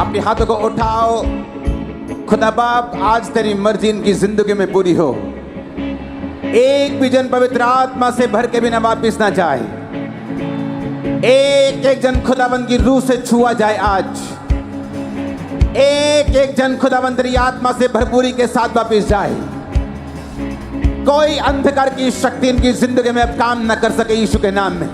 अपने हाथों को उठाओ। खुदा बाप, आज तेरी मर्जी इनकी जिंदगी में पूरी हो। एक भी जन पवित्र आत्मा से भर के बिना वापिस ना जाए। एक एक जन खुदाबंद की रूह से छुआ जाए आज। एक एक जन खुदाबंद तेरी आत्मा से भरपूरी के साथ वापिस जाए। कोई अंधकार की शक्ति इनकी जिंदगी में अब काम न कर सके यीशु के नाम में।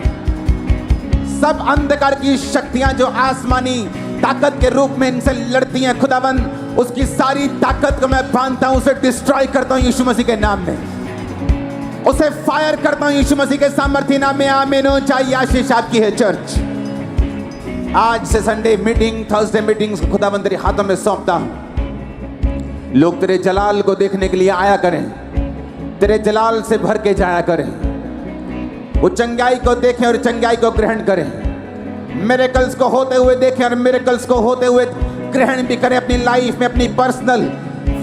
सब अंधकार की शक्तियां जो आसमानी ताकत के रूप में इनसे लड़ती हैं खुदाबंद, उसकी सारी ताकत को मैं बांधता हूं, उसे डिस्ट्रॉय करता हूं यीशु मसीह के नाम में। उसे फायर करता हूं यीशु मसीह के सामर्थ्य नाम में। आमीन हो। चाहिए आशीष आपकी है चर्च। आज से संडे मीटिंग, थर्सडे मीटिंग्स खुदाबंद तेरे हाथों में सौंपता हूं। लोग तेरे जलाल को देखने के लिए आया करें, तेरे जलाल से भर के जाया करें। वो चंगाई को देखें और चंगाई को ग्रहण करें। मिरेकल्स को होते हुए देखें और मिरेकल्स को होते हुए ग्रहण भी करें अपनी लाइफ में, अपनी पर्सनल,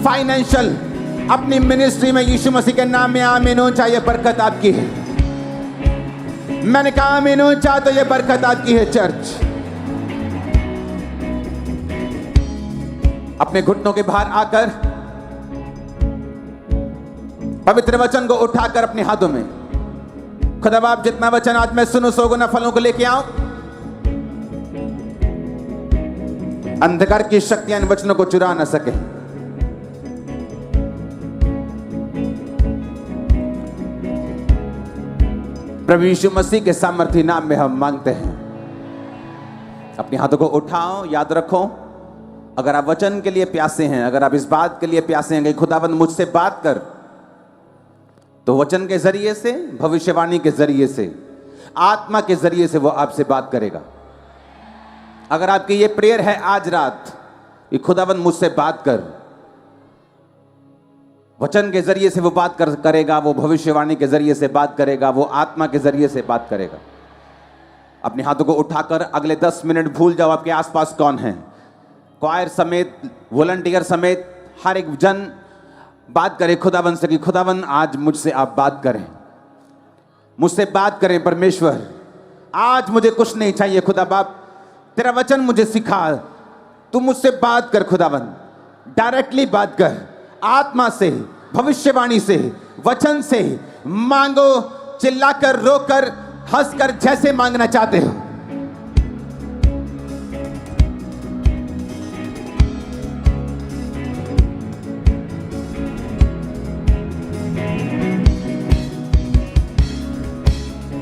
फाइनेंशियल, अपनी मिनिस्ट्री में यीशु मसीह के नाम में। आमीन हो। चाहिए बरकत आपकी है। मैंने कहा आमीन हो। चाहे तो ये बरकत आपकी है चर्च। अपने घुटनों के बाहर आकर पवित्र वचन को उठाकर अपने हाथों में, खुदा बाप जितना वचन आज मैं सुनूं 100 गुना फलों को लेके आऊं। अंधकार की शक्तियां इन वचनों को चुरा न सके। प्रभु यीशु मसीह के सामर्थ्य नाम में हम मांगते हैं। अपने हाथों को उठाओ। याद रखो, अगर आप वचन के लिए प्यासे हैं, अगर आप इस बात के लिए प्यासे हैं कि खुदावंद मुझसे बात कर, तो वचन के जरिए से, भविष्यवाणी के जरिए से, आत्मा के जरिए से वो आपसे बात करेगा। अगर आपकी ये प्रेयर है आज रात कि खुदावंद मुझसे बात कर, वचन के जरिए से वो बात करेगा, वो भविष्यवाणी के जरिए से बात करेगा, वो आत्मा के जरिए से बात करेगा। अपने हाथों को उठाकर अगले 10 मिनट भूल जाओ आपके आसपास कौन है। क्वायर समेत, वॉलंटियर समेत हर एक जन बात करे खुदावंद से कि खुदावंद आज मुझसे आप बात करें, मुझसे बात करें। परमेश्वर, आज मुझे कुछ नहीं चाहिए खुदा बाप, तेरा वचन मुझे सिखा, तू मुझसे बात कर खुदावंद, डायरेक्टली बात कर, आत्मा से, भविष्यवाणी से, वचन से मांगो, चिल्लाकर, रोकर, हंसकर, जैसे मांगना चाहते हो।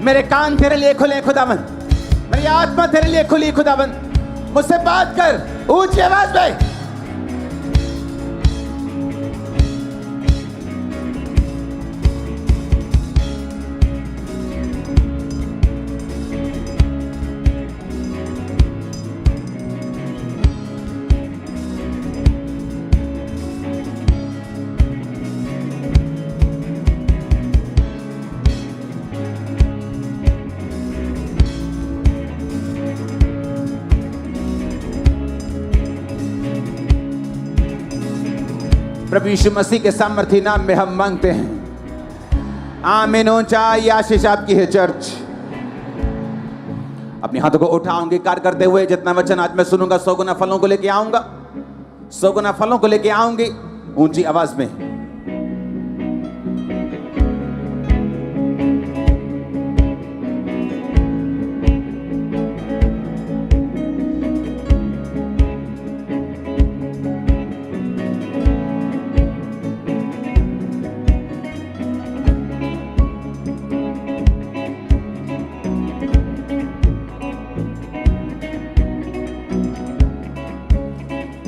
मेरे कान तेरे लिए खुले खुदावंद, मेरी आत्मा तेरे लिए खुली खुदावंद, मुझसे बात कर ऊंची आवाज में। प्रभु यीशु मसीह के सामर्थ्य नाम में हम मांगते हैं। आमीन हो। चाहिए आशीष आपकी है चर्च। अपने हाथों को उठाऊंगी कार्य करते हुए, जितना वचन आज मैं सुनूंगा 100 गुना फलों को लेके आऊंगा, 100 गुना फलों को लेके आऊंगी ऊंची आवाज में।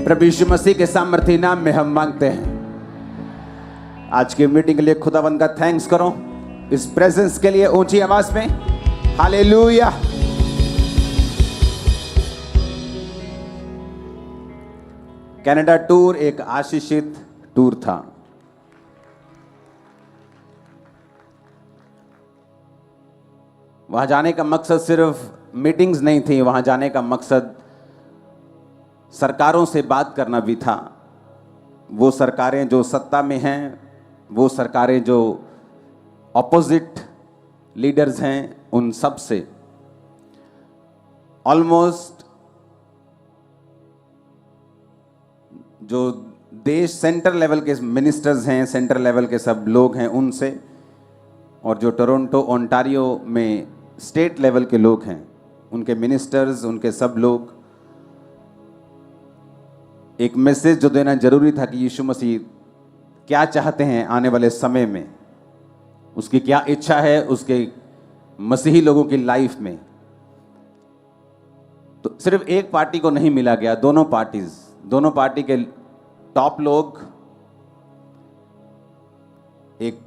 प्रभु यीशु मसीह के सामर्थ्य नाम में हम मांगते हैं। आज की मीटिंग के लिए खुदावंद का थैंक्स करो, इस प्रेजेंस के लिए ऊंची आवाज में हालेलुया। कनाडा टूर एक आशीषित टूर था। वहां जाने का मकसद सिर्फ मीटिंग्स नहीं थी, वहां जाने का मकसद सरकारों से बात करना भी था। वो सरकारें जो सत्ता में हैं, वो सरकारें जो ऑपोजिट लीडर्स हैं, उन सब से ऑलमोस्ट जो देश सेंट्रल लेवल के मिनिस्टर्स हैं, सेंट्रल लेवल के सब लोग हैं उनसे, और जो टोरंटो ओंटारियो में स्टेट लेवल के लोग हैं उनके मिनिस्टर्स, उनके सब लोग, एक मैसेज जो देना जरूरी था कि यीशु मसीह क्या चाहते हैं आने वाले समय में, उसकी क्या इच्छा है उसके मसीही लोगों की लाइफ में। तो सिर्फ एक पार्टी को नहीं मिला गया, दोनों पार्टी के टॉप लोग, एक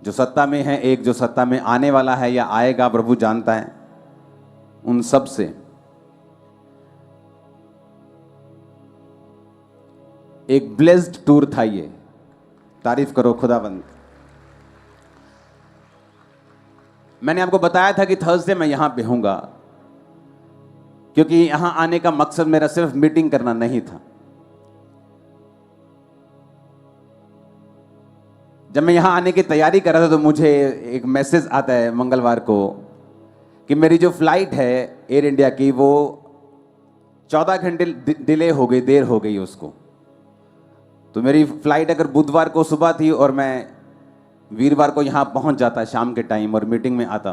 जो सत्ता में है, एक जो सत्ता में आने वाला है या आएगा प्रभु जानता है, उन सब से एक ब्लेस्ड टूर था ये। तारीफ करो खुदाबंद। मैंने आपको बताया था कि थर्सडे मैं यहां पे हूंगा, क्योंकि यहां आने का मकसद मेरा सिर्फ मीटिंग करना नहीं था। जब मैं यहां आने की तैयारी कर रहा था तो मुझे एक मैसेज आता है मंगलवार को कि मेरी जो फ्लाइट है एयर इंडिया की वो 14 घंटे डिले हो गई, देर हो गई उसको। तो मेरी फ्लाइट अगर बुधवार को सुबह थी और मैं वीरवार को यहाँ पहुँच जाता शाम के टाइम और मीटिंग में आता,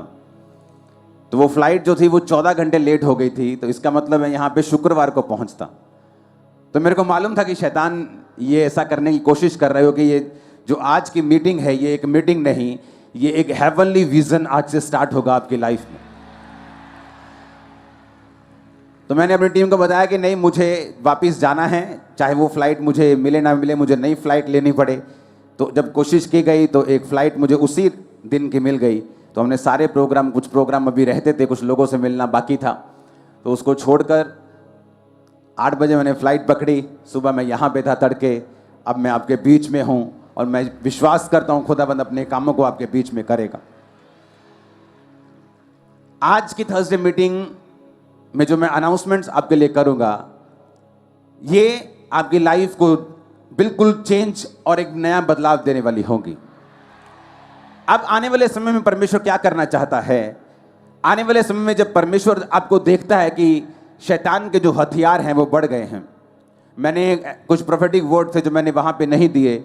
तो वो फ्लाइट जो थी वो 14 घंटे लेट हो गई थी। तो इसका मतलब मैं यहाँ पे शुक्रवार को पहुँचता। तो मेरे को मालूम था कि शैतान ये ऐसा करने की कोशिश कर रहे हो कि ये जो आज की मीटिंग है ये एक मीटिंग नहीं, ये एक हेवनली विजन आज से स्टार्ट होगा आपकी लाइफ में। तो मैंने अपनी टीम को बताया कि नहीं, मुझे वापस जाना है, चाहे वो फ्लाइट मुझे मिले ना मिले, मुझे नई फ्लाइट लेनी पड़े। तो जब कोशिश की गई तो एक फ़्लाइट मुझे उसी दिन की मिल गई। तो हमने सारे प्रोग्राम, कुछ प्रोग्राम अभी रहते थे, कुछ लोगों से मिलना बाकी था, तो उसको छोड़कर 8 बजे मैंने फ़्लाइट पकड़ी। सुबह मैं यहाँ पे था तड़के, अब मैं आपके बीच में हूँ और मैं विश्वास करता हूँ खुदाबंद अपने कामों को आपके बीच में करेगा। आज की थर्सडे मीटिंग में जो मैं अनाउंसमेंट्स आपके लिए करूँगा, ये आपकी लाइफ को बिल्कुल चेंज और एक नया बदलाव देने वाली होगी। अब आने वाले समय में परमेश्वर क्या करना चाहता है, आने वाले समय में जब परमेश्वर आपको देखता है कि शैतान के जो हथियार हैं वो बढ़ गए हैं। मैंने कुछ प्रोफेटिक वर्ड थे जो मैंने वहाँ पे नहीं दिए,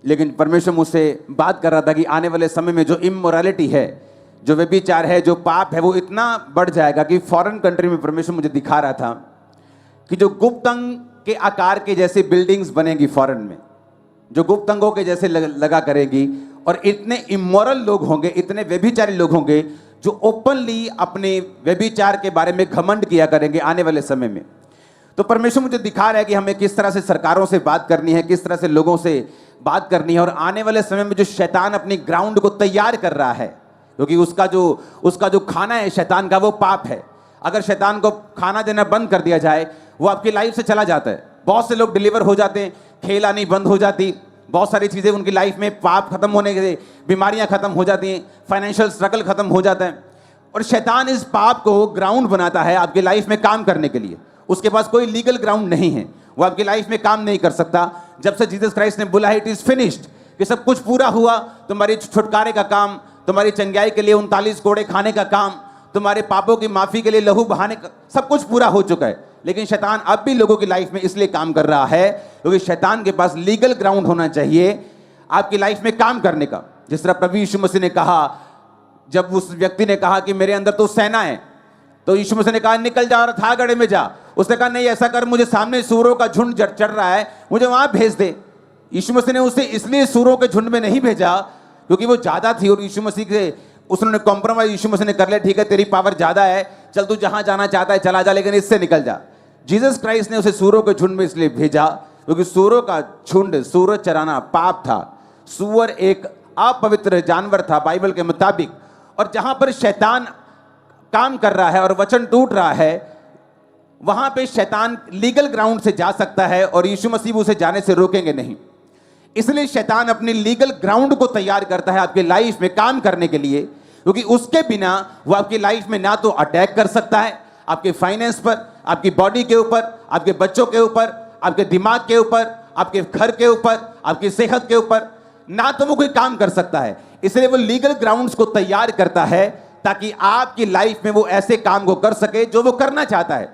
लेकिन परमेश्वर मुझसे बात कर रहा था कि आने वाले समय में जो इमोरालिटी है, जो व्यभिचार है, जो पाप है, वो इतना बढ़ जाएगा कि फॉरेन कंट्री में परमेश्वर मुझे दिखा रहा था कि जो गुप्त अंग के आकार के जैसे बिल्डिंग्स बनेगी फॉरेन में, जो गुप्त अंगों के जैसे लगा करेगी, और इतने इमोरल लोग होंगे, इतने व्यभिचारी लोग होंगे जो ओपनली अपने व्यभिचार के बारे में घमंड किया करेंगे आने वाले समय में। तो परमेश्वर मुझे दिखा रहा है कि हमें किस तरह से सरकारों से बात करनी है, किस तरह से लोगों से बात करनी है। और आने वाले समय में जो शैतान अपनी ग्राउंड को तैयार कर रहा है, क्योंकि उसका जो खाना है शैतान का, वो पाप है। अगर शैतान को खाना देना बंद कर दिया जाए, वो आपकी लाइफ से चला जाता है। बहुत से लोग डिलीवर हो जाते हैं, खेल आनी बंद हो जाती, बहुत सारी चीज़ें उनकी लाइफ में, पाप खत्म होने के, बीमारियां खत्म हो जाती हैं, फाइनेंशियल स्ट्रगल खत्म हो जाता है। और शैतान इस पाप को ग्राउंड बनाता है आपकी लाइफ में काम करने के लिए। उसके पास कोई लीगल ग्राउंड नहीं है, वो आपकी लाइफ में काम नहीं कर सकता। जब से जीसस क्राइस्ट ने बोला इट इज फिनिश्ड, कि सब कुछ पूरा हुआ, तुम्हारी छुटकारे का काम, तुम्हारी चंगाई के लिए 39 कोड़े खाने का काम, तुम्हारे पापों की माफी के लिए लहू बहाने का, सब कुछ पूरा हो चुका है। लेकिन शैतान अब भी लोगों की लाइफ में इसलिए काम कर रहा है क्योंकि शैतान के पास लीगल ग्राउंड होना चाहिए आपकी लाइफ में काम करने का। जिस तरह प्रभु यीशु मसीह ने कहा, जब उस व्यक्ति ने कहा कि मेरे अंदर तो सेना है, तो यीशु मसीह ने कहा निकल जा और था गड़े में जा। उसने कहा नहीं ऐसा कर, मुझे सामने सूरों का झुंड चढ़ रहा है, मुझे वहां भेज दे। यीशु मसीह ने उसे इसलिए सूरों के झुंड में नहीं भेजा क्योंकि वो ज्यादा थी, और यीशु मसीह से उसने कॉम्प्रोमाइज यीशु मसीह ने कर लिया, ठीक है तेरी पावर ज्यादा है, चल तू जहां जाना चाहता है चला जा, लेकिन इससे निकल जा। जीसस क्राइस्ट ने उसे सूरों के झुंड में इसलिए भेजा क्योंकि सूरों का झुंड, सूअर चराना पाप था। सूअर एक अपवित्र जानवर था बाइबल के मुताबिक, और जहां पर शैतान काम कर रहा है और वचन टूट रहा है, वहां पे शैतान लीगल ग्राउंड से जा सकता है और यीशु मसीह उसे जाने से रोकेंगे नहीं। इसलिए शैतान अपनी लीगल ग्राउंड को तैयार करता है आपकी लाइफ में काम करने के लिए, क्योंकि उसके बिना वो आपकी लाइफ में ना तो अटैक कर सकता है आपके फाइनेंस पर, आपकी बॉडी के ऊपर, आपके बच्चों के ऊपर, आपके दिमाग के ऊपर, आपके घर के ऊपर, आपकी सेहत के ऊपर, ना तो वो कोई काम कर सकता है। इसलिए वो लीगल ग्राउंड्स को तैयार करता है ताकि आपकी लाइफ में वो ऐसे काम को कर सके जो वो करना चाहता है।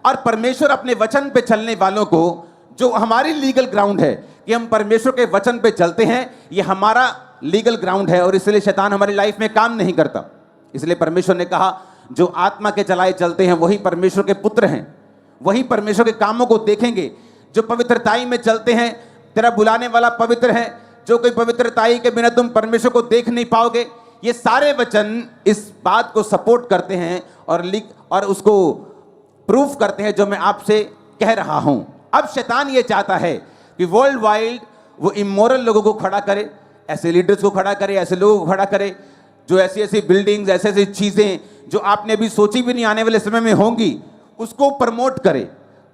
और परमेश्वर अपने वचन पे चलने वालों को, जो हमारी लीगल ग्राउंड है कि हम परमेश्वर के वचन पे चलते हैं, ये हमारा लीगल ग्राउंड है और इसलिए शैतान हमारी लाइफ में काम नहीं करता। इसलिए परमेश्वर ने कहा जो आत्मा के चलाए चलते हैं वही परमेश्वर के पुत्र हैं, वही परमेश्वर के कामों को देखेंगे। जो पवित्रताई में चलते हैं, तेरा बुलाने वाला पवित्र है, जो कोई पवित्रताई के बिना तुम परमेश्वर को देख नहीं पाओगे। ये सारे वचन इस बात को सपोर्ट करते हैं और उसको प्रूफ करते हैं जो मैं आपसे कह रहा हूं। अब शैतान ये चाहता है कि वर्ल्ड वाइड वो इमोरल लोगों को खड़ा करे, ऐसे लीडर्स को खड़ा करे, ऐसे लोगों को खड़ा करे जो ऐसी ऐसी बिल्डिंग्स, ऐसी ऐसी चीजें जो आपने अभी सोची भी नहीं आने वाले समय में होंगी, उसको प्रमोट करे।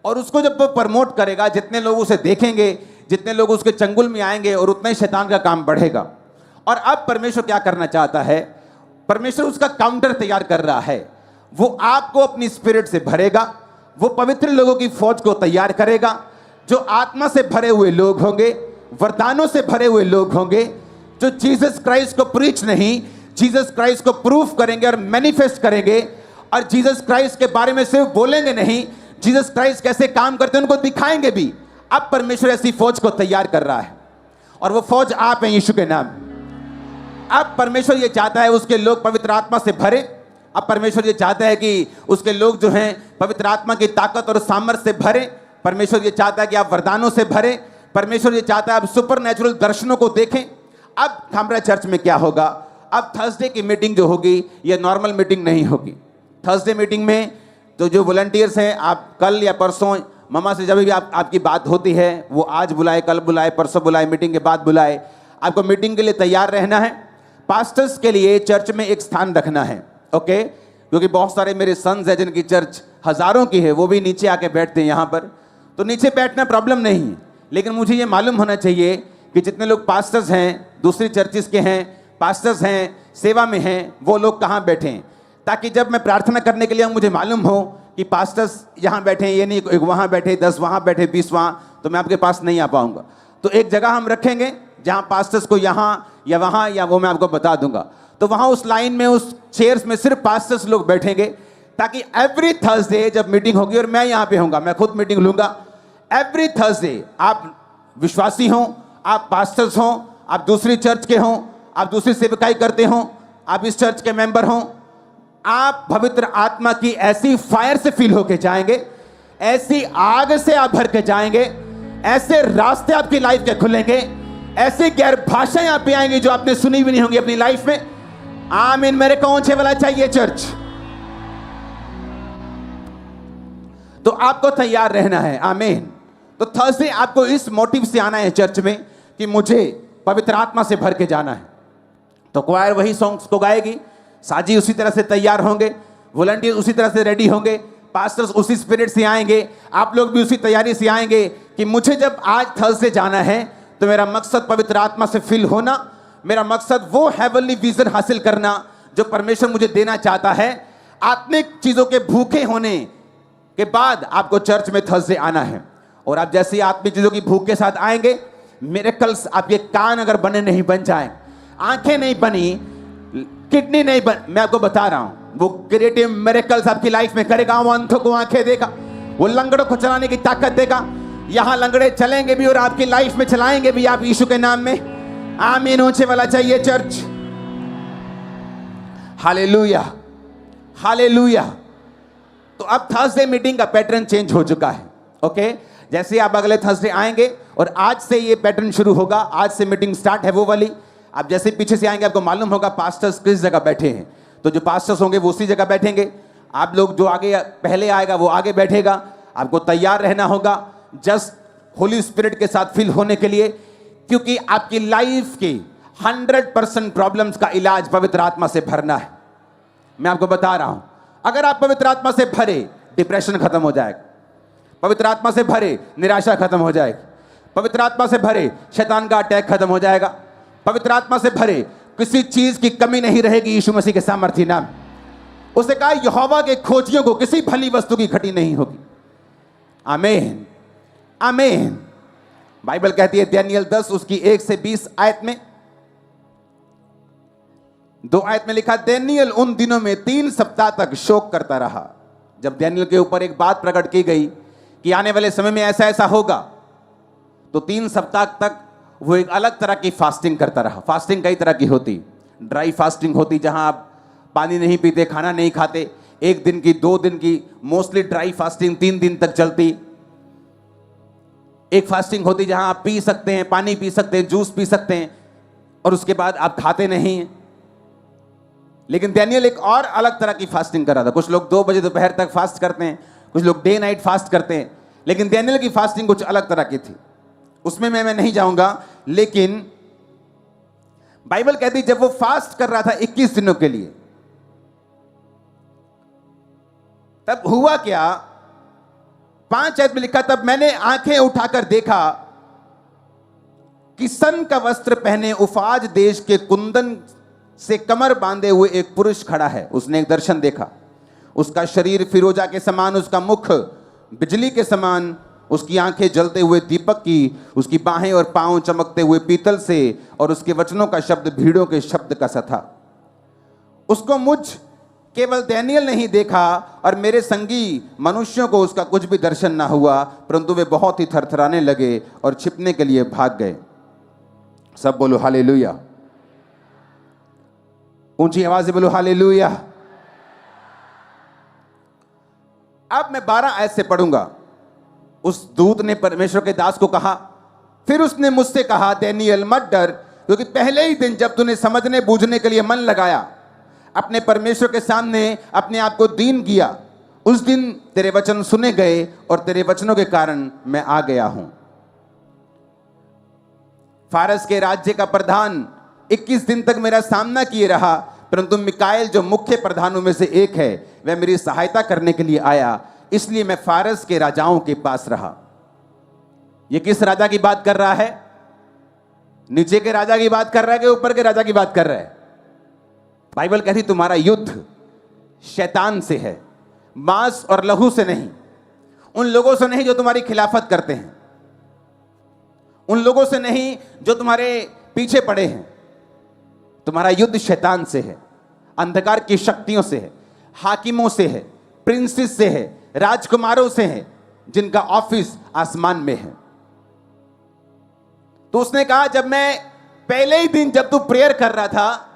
और उसको जब वो प्रमोट करेगा, जितने लोग उसे देखेंगे, जितने लोग उसके चंगुल में आएंगे, और उतना ही शैतान का काम बढ़ेगा। और अब परमेश्वर क्या करना चाहता है? परमेश्वर उसका काउंटर तैयार कर रहा है। वो आपको अपनी स्पिरिट से भरेगा, वो पवित्र लोगों की फौज को तैयार करेगा, जो आत्मा से भरे हुए लोग होंगे, वरदानों से भरे हुए लोग होंगे, जो जीसस क्राइस्ट को प्रीच नहीं, जीसस क्राइस्ट को प्रूफ करेंगे और मैनिफेस्ट करेंगे, और जीसस क्राइस्ट के बारे में सिर्फ बोलेंगे नहीं, जीसस क्राइस्ट कैसे काम करते हैं उनको दिखाएंगे भी। अब परमेश्वर ऐसी फौज को तैयार कर रहा है, और वो फौज आप हैं यीशु के नाम। अब परमेश्वर ये चाहता है उसके लोग पवित्र आत्मा से भरे। अब परमेश्वर ये चाहता है कि उसके लोग जो हैं पवित्र आत्मा की ताकत और सामर्थ्य से भरे। परमेश्वर ये चाहता है कि आप वरदानों से भरे। परमेश्वर ये चाहता है आप सुपरनैचुरल दर्शनों को देखें। अब हमारे चर्च में क्या होगा? अब थर्सडे की मीटिंग जो होगी ये नॉर्मल मीटिंग नहीं होगी। थर्सडे मीटिंग में तो जो वॉलंटियर्स हैं, आप कल या परसों मामा से जब भी आपकी बात होती है, वो आज बुलाए, कल बुलाए, परसों बुलाए, मीटिंग के बाद बुलाए, आपको मीटिंग के लिए तैयार रहना है। पास्टर्स के लिए चर्च में एक स्थान रखना है, ओके? क्योंकि बहुत सारे मेरे सन्स हैं जिनकी चर्च हज़ारों की है, वो भी नीचे आके बैठते हैं यहाँ पर। तो नीचे बैठना प्रॉब्लम नहीं है, लेकिन मुझे ये मालूम होना चाहिए कि जितने लोग पास्टर्स हैं, दूसरी चर्चिस के हैं, पास्टर्स हैं, सेवा में हैं, वो लोग कहाँ बैठे हैं, ताकि जब मैं प्रार्थना करने के लिए मुझे मालूम हो कि पास्टर्स यहाँ बैठे हैं, ये नहीं एक वहाँ बैठे, 10 वहाँ बैठे, 20 वहाँ, तो मैं आपके पास नहीं आ पाऊँगा। तो एक जगह हम रखेंगे जहाँ पास्टर्स को यहाँ या वहाँ, या वो मैं आपको बता दूंगा। तो वहाँ उस लाइन में, उस चेयर्स में सिर्फ पास्टर्स लोग बैठेंगे, ताकि एवरी थर्सडे जब मीटिंग होगी, और मैं यहाँ पे होऊंगा, मैं खुद मीटिंग लूंगा एवरी थर्सडे, आप विश्वासी हों, आप पास्टर्स हों, आप दूसरी चर्च के हों, आप दूसरी सेवकाई करते हों, आप इस चर्च के मेंबर हों, आप पवित्र आत्मा की ऐसी फायर से फील होके जाएंगे, ऐसी आग से आप भर के जाएंगे, ऐसे रास्ते आपकी लाइफ के खुलेंगे, ऐसी गैर भाषाएं आप पे आएंगी जो आपने सुनी भी नहीं होंगी अपनी लाइफ में। आमीन। मेरे को ऊंचे वाला चाहिए चर्च। तो आपको तैयार रहना है। आमीन। तो थर्सडे आपको इस मोटिव से आना है चर्च में कि मुझे पवित्र आत्मा से भर के जाना है। तो क्वायर वही सॉन्ग्स को गाएगी, साजी उसी तरह से तैयार होंगे, वॉलंटियर उसी तरह से रेडी होंगे, पास्टर्स उसी स्पिरिट से आएंगे, आप लोग भी उसी तैयारी से आएंगे कि मुझे जब आज थर्सडे जाना है तो मेरा मकसद पवित्र आत्मा से फिल होना, मेरा मकसद वो हेवनली विजन हासिल करना जो परमेश्वर मुझे देना चाहता है। आत्मिक चीजों के भूखे होने के बाद आपको चर्च में थर्सडे आना है, और आप जैसे ही आत्मिक चीजों की भूख के साथ आएंगे, मिरेकल्स, आपके कान अगर बने नहीं बन जाए, आंखें नहीं बनी, किडनी नहीं बन, मैं आपको बता रहा हूं, वो क्रिएटिव मिरेकल्स आपकी लाइफ में करेगा। वो अंधों को आंखें देगा, वो लंगड़ों को चलाने की ताकत देगा। यहां लंगड़े चलेंगे भी और आपकी लाइफ में चलाएंगे भी आप यीशु के नाम में। आमीन। ऊंचे वाला चाहिए चर्च। Hallelujah, hallelujah. तो अब थर्सडे मीटिंग का पैटर्न चेंज हो चुका है, ओके? जैसे आप अगले थर्सडे आएंगे, और आज से ये पैटर्न शुरू होगा, आज से मीटिंग स्टार्ट है वो वाली। आप जैसे पीछे से आएंगे आपको मालूम होगा पास्टर्स किस जगह बैठे हैं, तो जो पास्टर्स होंगे वो उसी जगह बैठेंगे। आप लोग जो आगे पहले आएगा वो आगे बैठेगा। आपको तैयार रहना होगा जस्ट होली स्पिरिट के साथ फिल होने के लिए, क्योंकि आपकी लाइफ की 100% प्रॉब्लम्स का इलाज पवित्र आत्मा से भरना है। मैं आपको बता रहा हूं, अगर आप पवित्र आत्मा से भरे, डिप्रेशन खत्म हो जाएगा। पवित्र आत्मा से भरे, निराशा खत्म हो जाएगी। पवित्र आत्मा से भरे, शैतान का अटैक खत्म हो जाएगा। पवित्र आत्मा से भरे, किसी चीज की कमी नहीं रहेगी यीशु मसीह के सामर्थ्य नाम। उसने कहा यहोवा के खोजियों को किसी भली वस्तु की घटी नहीं होगी। आमीन, आमीन। बाइबल कहती है दानियेल 10 उसकी 1 से 20 आयत में, 2 आयत में लिखा, दानियेल उन दिनों में 3 सप्ताह तक शोक करता रहा जब डैनियल के ऊपर एक बात प्रकट की गई कि आने वाले समय में ऐसा ऐसा होगा, तो 3 सप्ताह तक वो एक अलग तरह की फास्टिंग करता रहा। फास्टिंग कई तरह की होती, ड्राई फास्टिंग होती जहां आप पानी नहीं पीते, खाना नहीं खाते, 1 दिन की 2 दिन की, मोस्टली ड्राई फास्टिंग 3 दिन तक चलती। एक फास्टिंग होती जहां आप पी सकते हैं, पानी पी सकते हैं, जूस पी सकते हैं और उसके बाद आप खाते नहीं हैं। लेकिन डैनियल एक और अलग तरह की फास्टिंग कर रहा था। कुछ लोग 2 बजे दोपहर तक फास्ट करते हैं, कुछ लोग डे नाइट फास्ट करते हैं, लेकिन डैनियल की फास्टिंग कुछ अलग तरह की थी। उसमें मैं नहीं जाऊंगा, लेकिन बाइबल कहती जब वो फास्ट कर रहा था 21 दिनों के लिए, तब हुआ क्या, 5 आयत में लिखा, तब मैंने आंखें उठाकर देखा कि सन का वस्त्र पहने उफाज देश के कुंदन से कमर बांधे हुए एक पुरुष खड़ा है। उसने एक दर्शन देखा। उसका शरीर फिरोजा के समान, उसका मुख बिजली के समान, उसकी आंखें जलते हुए दीपक की, उसकी बाहें और पांव चमकते हुए पीतल से, और उसके वचनों का शब्द भीड़ों के शब्द का सा था। उसको मुझ केवल डैनियल नहीं देखा और मेरे संगी मनुष्यों को उसका कुछ भी दर्शन ना हुआ, परंतु वे बहुत ही थरथराने लगे और छिपने के लिए भाग गए। सब बोलो हालेलुया, ऊंची आवाज से बोलो हालेलुया। अब मैं 12 आयत से पढ़ूंगा। उस दूत ने परमेश्वर के दास को कहा, फिर उसने मुझसे कहा, डैनियल मत डर, क्योंकि पहले ही दिन जब तूने समझने बूझने के लिए मन लगाया, अपने परमेश्वर के सामने अपने आप को दीन किया, उस दिन तेरे वचन सुने गए और तेरे वचनों के कारण मैं आ गया हूं। फारस के राज्य का प्रधान 21 दिन तक मेरा सामना किए रहा, परंतु मिकाएल जो मुख्य प्रधानों में से एक है, वह मेरी सहायता करने के लिए आया, इसलिए मैं फारस के राजाओं के पास रहा। यह किस राजा की बात कर रहा है? नीचे के राजा की बात कर रहा है कि ऊपर के राजा की बात कर रहा है? बाइबल कहती तुम्हारा युद्ध शैतान से है, मांस और लहू से नहीं। उन लोगों से नहीं जो तुम्हारी खिलाफत करते हैं, उन लोगों से नहीं जो तुम्हारे पीछे पड़े हैं। तुम्हारा युद्ध शैतान से है, अंधकार की शक्तियों से है, हाकिमों से है, प्रिंसेस से है, राजकुमारों से है, जिनका ऑफिस आसमान में है। तो उसने कहा, जब मैं पहले ही दिन जब तू प्रेयर कर रहा था,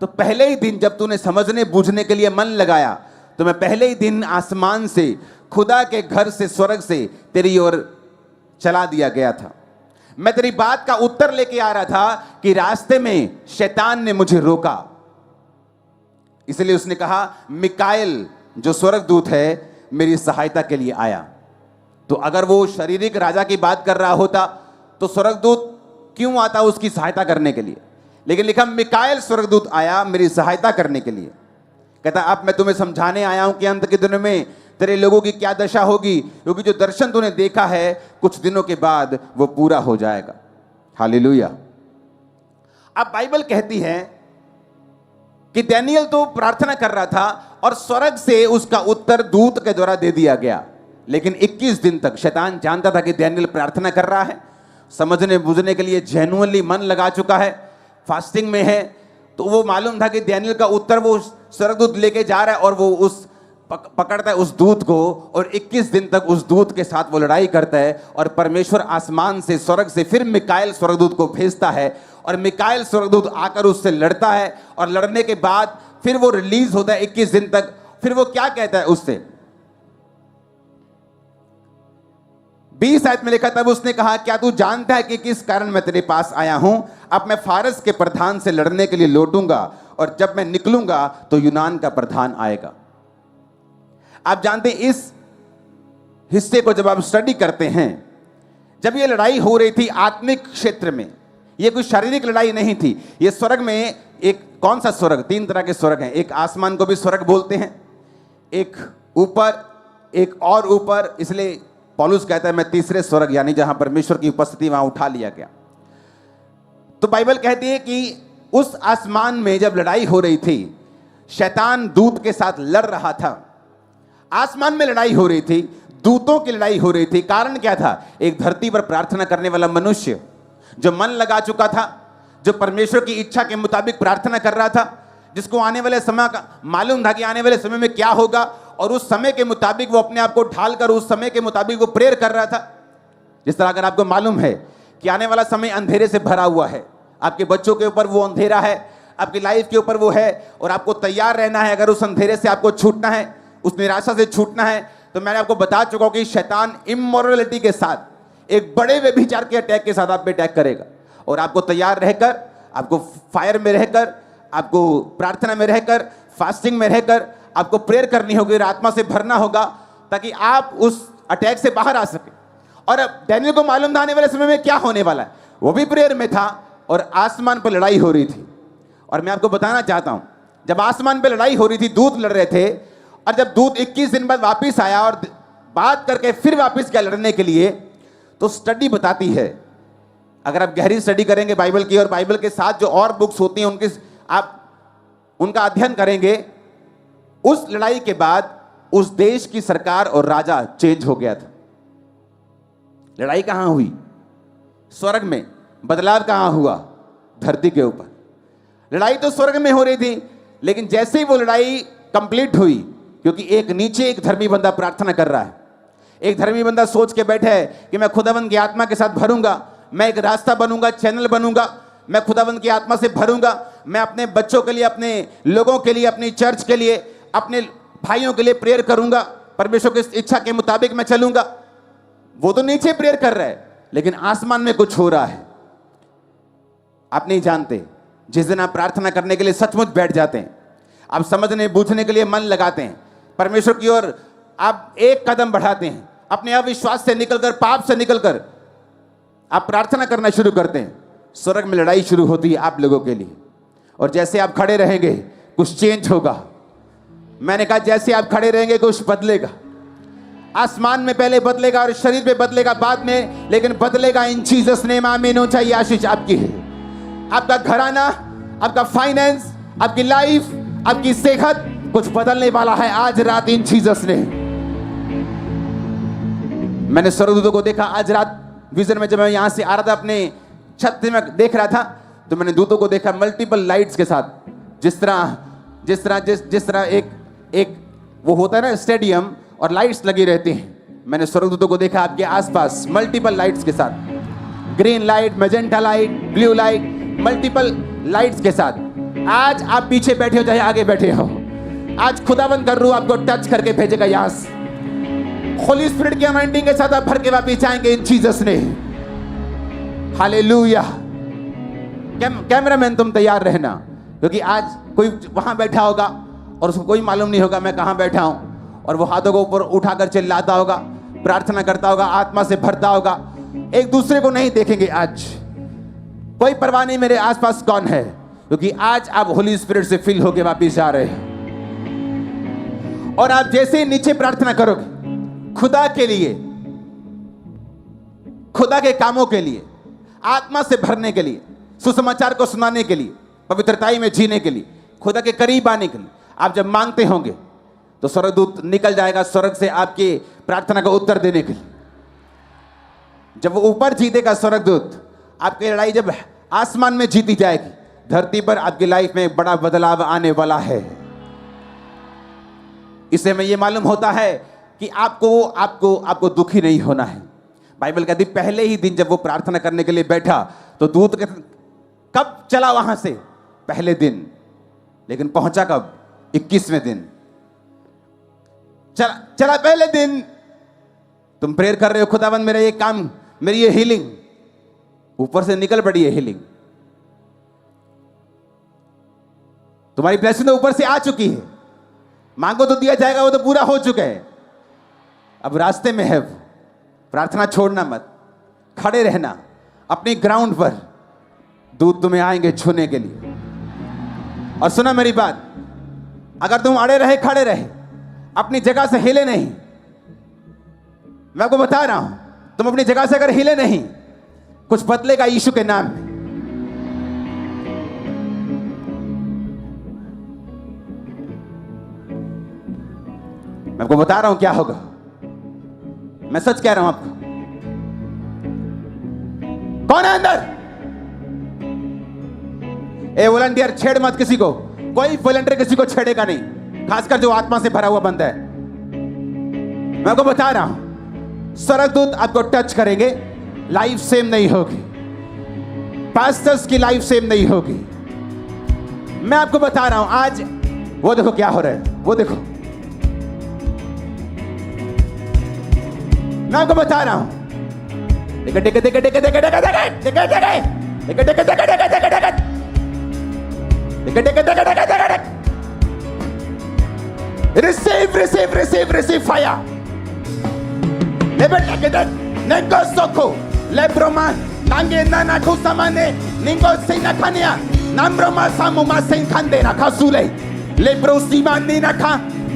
तो पहले ही दिन जब तूने समझने बूझने के लिए मन लगाया, तो मैं पहले ही दिन आसमान से, खुदा के घर से, स्वर्ग से तेरी ओर चला दिया गया था। मैं तेरी बात का उत्तर लेके आ रहा था कि रास्ते में शैतान ने मुझे रोका। इसलिए उसने कहा, मिकाएल जो स्वर्गदूत है मेरी सहायता के लिए आया। तो अगर वो शारीरिक राजा की बात कर रहा होता तो स्वर्गदूत क्यों आता उसकी सहायता करने के लिए? लेकिन लिखा मिकाएल स्वर्गदूत आया मेरी सहायता करने के लिए। कहता, अब मैं तुम्हें समझाने आया हूं कि अंत के दिनों में तेरे लोगों की क्या दशा होगी, क्योंकि जो दर्शन तूने देखा है कुछ दिनों के बाद वो पूरा हो जाएगा। हालेलुया। अब बाइबल कहती है कि डैनियल तो प्रार्थना कर रहा था और स्वर्ग से उसका उत्तर दूत के द्वारा दे दिया गया। लेकिन 21 दिन तक शैतान जानता था कि डैनियल प्रार्थना कर रहा है, समझने बुझने के लिए जेन्युइनली मन लगा चुका है, फास्टिंग में है। तो वो मालूम था कि डैनियल का उत्तर वो स्वर्गदूत लेके जा रहा है और वो उस पकड़ता है उस दूत को, और 21 दिन तक उस दूत के साथ वो लड़ाई करता है। और परमेश्वर आसमान से, स्वर्ग से फिर मिकाएल स्वर्गदूत को भेजता है, और मिकाएल स्वर्गदूत आकर उससे लड़ता है, और लड़ने के बाद फिर वो रिलीज होता है 21 दिन तक। फिर वो क्या कहता है उससे? 20 आयत में लिखा, तब उसने कहा, क्या तू जानता है कि किस कारण मैं तेरे पास आया हूं? अब मैं फारस के प्रधान से लड़ने के लिए लौटूंगा, और जब मैं निकलूंगा तो यूनान का प्रधान आएगा। आप जानते हैं, इस हिस्से को जब आप स्टडी करते हैं, जब ये लड़ाई हो रही थी आत्मिक क्षेत्र में, ये कोई शारीरिक लड़ाई नहीं थी। ये स्वर्ग में एक, कौन सा स्वर्ग? 3 तरह के स्वर्ग हैं। एक आसमान को भी स्वर्ग बोलते हैं, एक ऊपर, एक और ऊपर। इसलिए पौलुस कहता है, मैं तीसरे स्वर्ग, यानी जहां परमेश्वर की उपस्थिति, वहां उठा लिया गया। तो बाइबल कहती है कि उस आसमान में जब लड़ाई हो रही थी, शैतान दूत के साथ लड़ रहा था। आसमान में लड़ाई हो रही थी, दूतों की लड़ाई हो रही थी। कारण क्या था? एक धरती पर प्रार्थना करने वाला मनुष्य जो मन लगा चुका था, जो परमेश्वर की इच्छा के मुताबिक प्रार्थना कर रहा था, जिसको आने वाले समय का मालूम था कि आने वाले समय में क्या होगा, और उस समय के मुताबिक वो अपने आप को ढालकर उस समय के मुताबिक वो प्रेयर कर रहा था। जिस तरह अगर आपको मालूम है कि आने वाला समय अंधेरे से भरा हुआ है, आपके बच्चों के ऊपर वो अंधेरा है, आपकी लाइफ के ऊपर वो है, और आपको तैयार रहना है। अगर उस अंधेरे से आपको छूटना है, उस निराशा से छूटना है, तो मैंने आपको बता चुका हूं कि शैतान इमोरलिटी के साथ, एक बड़े व्यभिचार के अटैक के साथ आप पे अटैक करेगा। और आपको तैयार रहकर, आपको फायर में रहकर, आपको प्रार्थना में रहकर, फास्टिंग में रहकर आपको प्रेयर करनी होगी और आत्मा से भरना होगा, ताकि आप उस अटैक से बाहर आ सके। और अब डैनियल को मालूम था आने वाले समय में क्या होने वाला है। वो भी प्रेयर में था और आसमान पर लड़ाई हो रही थी। और मैं आपको बताना चाहता हूं, जब आसमान पर लड़ाई हो रही थी, दूत लड़ रहे थे, और जब दूत 21 दिन बाद वापिस आया और बात करके फिर वापिस गया लड़ने के लिए, तो स्टडी बताती है, अगर आप गहरी स्टडी करेंगे बाइबल की और बाइबल के साथ जो और बुक्स होती हैं उनके आप उनका अध्ययन करेंगे, उस लड़ाई के बाद उस देश की सरकार और राजा चेंज हो गया था। लड़ाई कहां हुई? स्वर्ग में। बदलाव कहां हुआ? धरती के ऊपर। लड़ाई तो स्वर्ग में हो रही थी, लेकिन जैसे ही वो लड़ाई कंप्लीट हुई, क्योंकि एक नीचे एक धर्मी बंदा प्रार्थना कर रहा है, एक धर्मी बंदा सोच के बैठा है कि मैं खुदावंद की आत्मा के साथ भरूंगा, मैं एक रास्ता बनूंगा, चैनल बनूंगा, मैं खुदावंद की आत्मा से भरूंगा, मैं अपने बच्चों के लिए, अपने लोगों के लिए, अपनी चर्च के लिए, अपने भाइयों के लिए प्रेयर करूंगा, परमेश्वर की इच्छा के मुताबिक मैं चलूंगा। वो तो नीचे प्रेयर कर रहा है, लेकिन आसमान में कुछ हो रहा है। आप नहीं जानते, जिस दिन आप प्रार्थना करने के लिए सचमुच बैठ जाते हैं, आप समझने बूझने के लिए मन लगाते हैं, परमेश्वर की ओर आप एक कदम बढ़ाते हैं, अपने अविश्वास से निकलकर, पाप से निकलकर आप प्रार्थना करना शुरू करते हैं, स्वर्ग में लड़ाई शुरू होती है आप लोगों के लिए। और जैसे आप खड़े रहेंगे कुछ चेंज होगा। मैंने कहा जैसे आप खड़े रहेंगे कुछ बदलेगा। आसमान में पहले बदलेगा और शरीर पे बदलेगा बाद में, लेकिन बदलेगा इन जीसस नेम। आमीन। ऊंचाई आशीष आपकी है। आपका घराना, आपका फाइनेंस, आपकी लाइफ, आपकी सेहत कुछ बदलने वाला है आज रात इन जीसस ने। मैंने स्वर्गदूतों को देखा आज रात विजन में। जब मैं यहां से आ रहा था, अपने छत से मैं देख रहा था, तो मैंने दूतों को देखा मल्टीपल लाइट्स के साथ। जिस तरह एक वो होता है ना स्टेडियम, और लाइट्स लगी रहती हैं, मैंने स्वर्गदूतों को देखा आपके आसपास मल्टीपल लाइट्स के साथ, green light, magenta light, blue light, multiple lights के साथ। आज आप पीछे बैठे हो चाहे आगे बैठे हो, आज खुदावंद कर रू आपको टच करके भेजेगा यहां से। होली स्पिरिट की अनॉइंटिंग के साथ आप भर के वापस जाएंगे इन जीसस ने। हालेलुया। कैमरामैन तुम तैयार रहना, क्योंकि आज कोई वहां बैठा होगा और उसको कोई मालूम नहीं होगा मैं कहां बैठा हूं, और वो हाथों को ऊपर उठाकर चिल्लाता होगा, प्रार्थना करता होगा, आत्मा से भरता होगा। एक दूसरे को नहीं देखेंगे आज, कोई परवाह नहीं मेरे आसपास कौन है, क्योंकि आज आप होली स्पिरिट से फिल होके वापिस जा रहे हैं। और आप जैसे ही नीचे प्रार्थना करोगे खुदा के लिए, खुदा के कामों के लिए, आत्मा से भरने के लिए, सुसमाचार को सुनाने के लिए, पवित्रताई में जीने के लिए, खुदा के करीब आने के लिए, आप जब मांगते होंगे तो स्वर्गदूत निकल जाएगा स्वर्ग से आपकी प्रार्थना का उत्तर देने के लिए। जब वो ऊपर जीतेगा स्वर्गदूत, आपकी लड़ाई जब आसमान में जीती जाएगी, धरती पर आपकी लाइफ में बड़ा बदलाव आने वाला है। इससे हमें यह मालूम होता है कि आपको दुखी नहीं होना है। बाइबल कहती पहले ही दिन जब वो प्रार्थना करने के लिए बैठा तो दूत कब चला वहां से? पहले दिन। लेकिन पहुंचा कब? 21वें दिन। चला पहले दिन। तुम प्रेयर कर रहे हो, खुदावंद मेरा ये काम, मेरी ये हीलिंग, ऊपर से निकल पड़ी है हीलिंग, तुम्हारी ब्लेसिंग तो ऊपर से आ चुकी है, मांगो तो दिया जाएगा, वो तो पूरा हो चुका है। अब रास्ते में है, प्रार्थना छोड़ना मत, खड़े रहना अपनी ग्राउंड पर, दूत तुम्हें आएंगे छूने के लिए। और सुना मेरी बात, अगर तुम अड़े रहे, खड़े रहे, अपनी जगह से हिले नहीं, मैं आपको बता रहा हूं, तुम अपनी जगह से अगर हिले नहीं, कुछ बदलेगा यीशु के नाम में। मैं आपको बता रहा हूं क्या होगा, मैं सच कह रहा हूं आपको। कौन है अंदर? ए वॉलंटियर, छेड़ मत किसी को, कोई वॉलंटियर किसी को छेड़ेगा नहीं, खासकर जो आत्मा से भरा हुआ बंदा है। मैं आपको बता रहा हूं, स्वर्गदूत आपको टच करेंगे, लाइफ सेम नहीं होगी, पास्टर्स की लाइफ सेम नहीं होगी। मैं आपको बता रहा हूं, आज वो देखो क्या हो रहा है, वो देखो, मैं आपको बता रहा हूं। Receive, receive, receive, receive fire. Nengo soko, lebroma, nange nana kusamane, ningo sina kania, nambroma samu masen kandena kasule, lebro simane ka,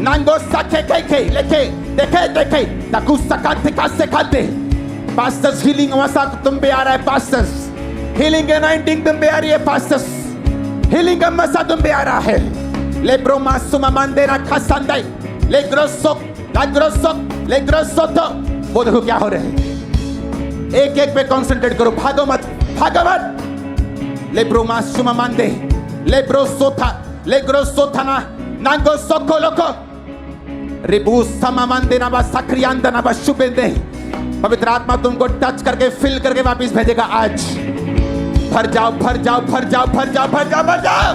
nango sake keke, leke, deke, takusa kante kase kante. Pastors healing मसा तुम पे आ रहा है, pastors healing anointing तुम पे आ रही है, pastors healing का मसा तुम पे आ रहा है। ले ब्रोमा सुमा मंदेरा खसंदे, ले ग्रोसोक, वो देखो क्या हो रहा है। एक एक पे कंसंट्रेट करो, भागो मत। ले ब्रोमा सुमा मंदे, ले ग्रोसोथा ना, नांगो सोको लोको, रिबू समा मंदेना बा सक्रियांदना बा शुभेंदे। पवित्र आत्मा तुमको टच करके फिल करके वापस भेजेगा आज। भर जाओ, भर जाओ, भर जाओ, भर जाओ, भर जाओ, भर जाओ।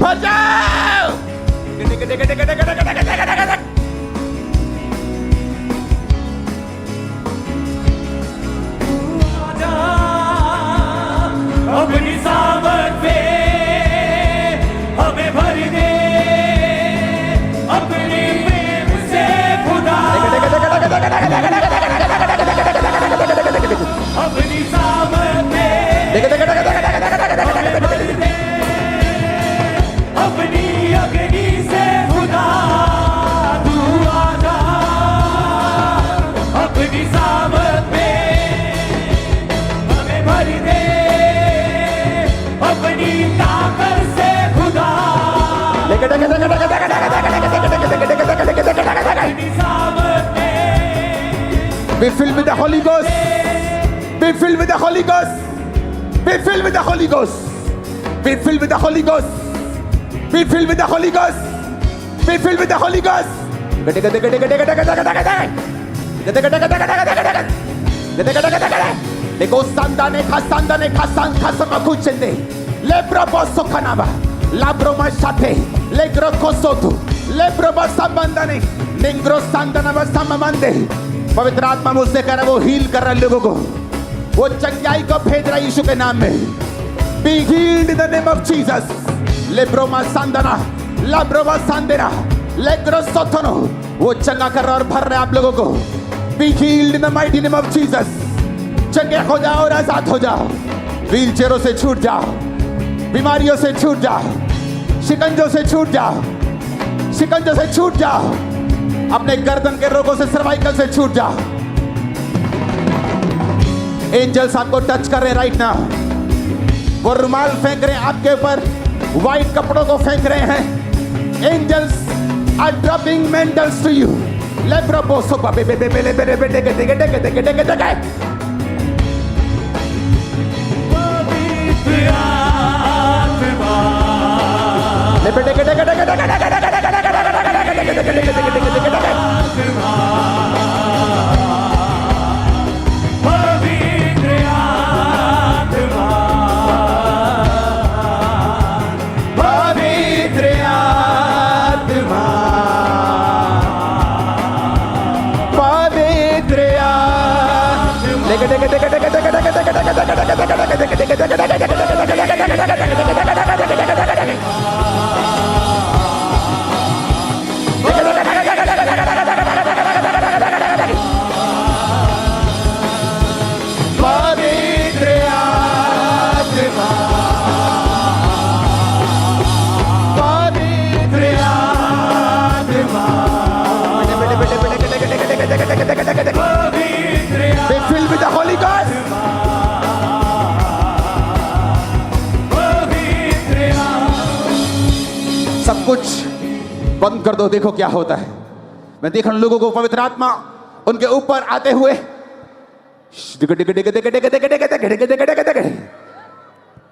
भर जाओ। अपनी सामर्थ पे हमें भर दे, अपने प्रेम से खुदा, अपनी सामर्थ पे हमें भर दे, अपनी अग्नि से खुदा तू आजा, अपनी सामर्थ पे हमें भर दे, अपनी ताकत से खुदा। Be filled with the Holy Ghost. Be filled with the Holy Ghost. Be filled with the Holy Ghost. Be filled with the Holy Ghost. Be filled with the Holy Ghost. Be filled with the Holy Ghost. Lego sandane kasan kasama kuchende. Lebro bosso kanaba. Labro mashate. Legro kosotu. Lebro basambandane. Ningro sandana basamamande. पवित्र आत्मा मुझसे कह रहा है, वो heal कर रहा है लोगों को, वो चंगाई को भेज रहा है यीशु के नाम में। Be healed in the name of Jesus. लेब्रोमा सांदना, लाब्रोमा सांदेना, लेग्रो सोथनो, वो चंगा कर रहा और भर रहा है आप लोगों को। Be healed in the mighty name of Jesus. चंगे हो जाओ और आजाद हो जाओ, व्हील चेयरों से छूट जाओ, बीमारियों से छूट जाओ, शिकंजों से छूट जाओ, शिकंजों से छूट जाओ, अपने गर्दन के रोगों से, सर्वाइकल से छूट जाओ। एंजल्स आपको टच कर रहे राइट नाउ, वो रुमाल फेंक रहे हैं आपके ऊपर, व्हाइट कपड़ों को फेंक रहे हैं। Angels are dropping mantles to you. लेब्रो बोसो बाबे बे बे बे बे बे बे डेगे डेगे डेगे डेगे डेगे डेगे। लेब्रो डेगे डेगे डेगे डेगे डेगे डेगे डेगे Be filled with the Holy Ghost. सब कुछ बंद कर दो, देखो क्या होता है। मैं देख रहा हूं लोगों को पवित्र आत्मा उनके ऊपर आते हुए,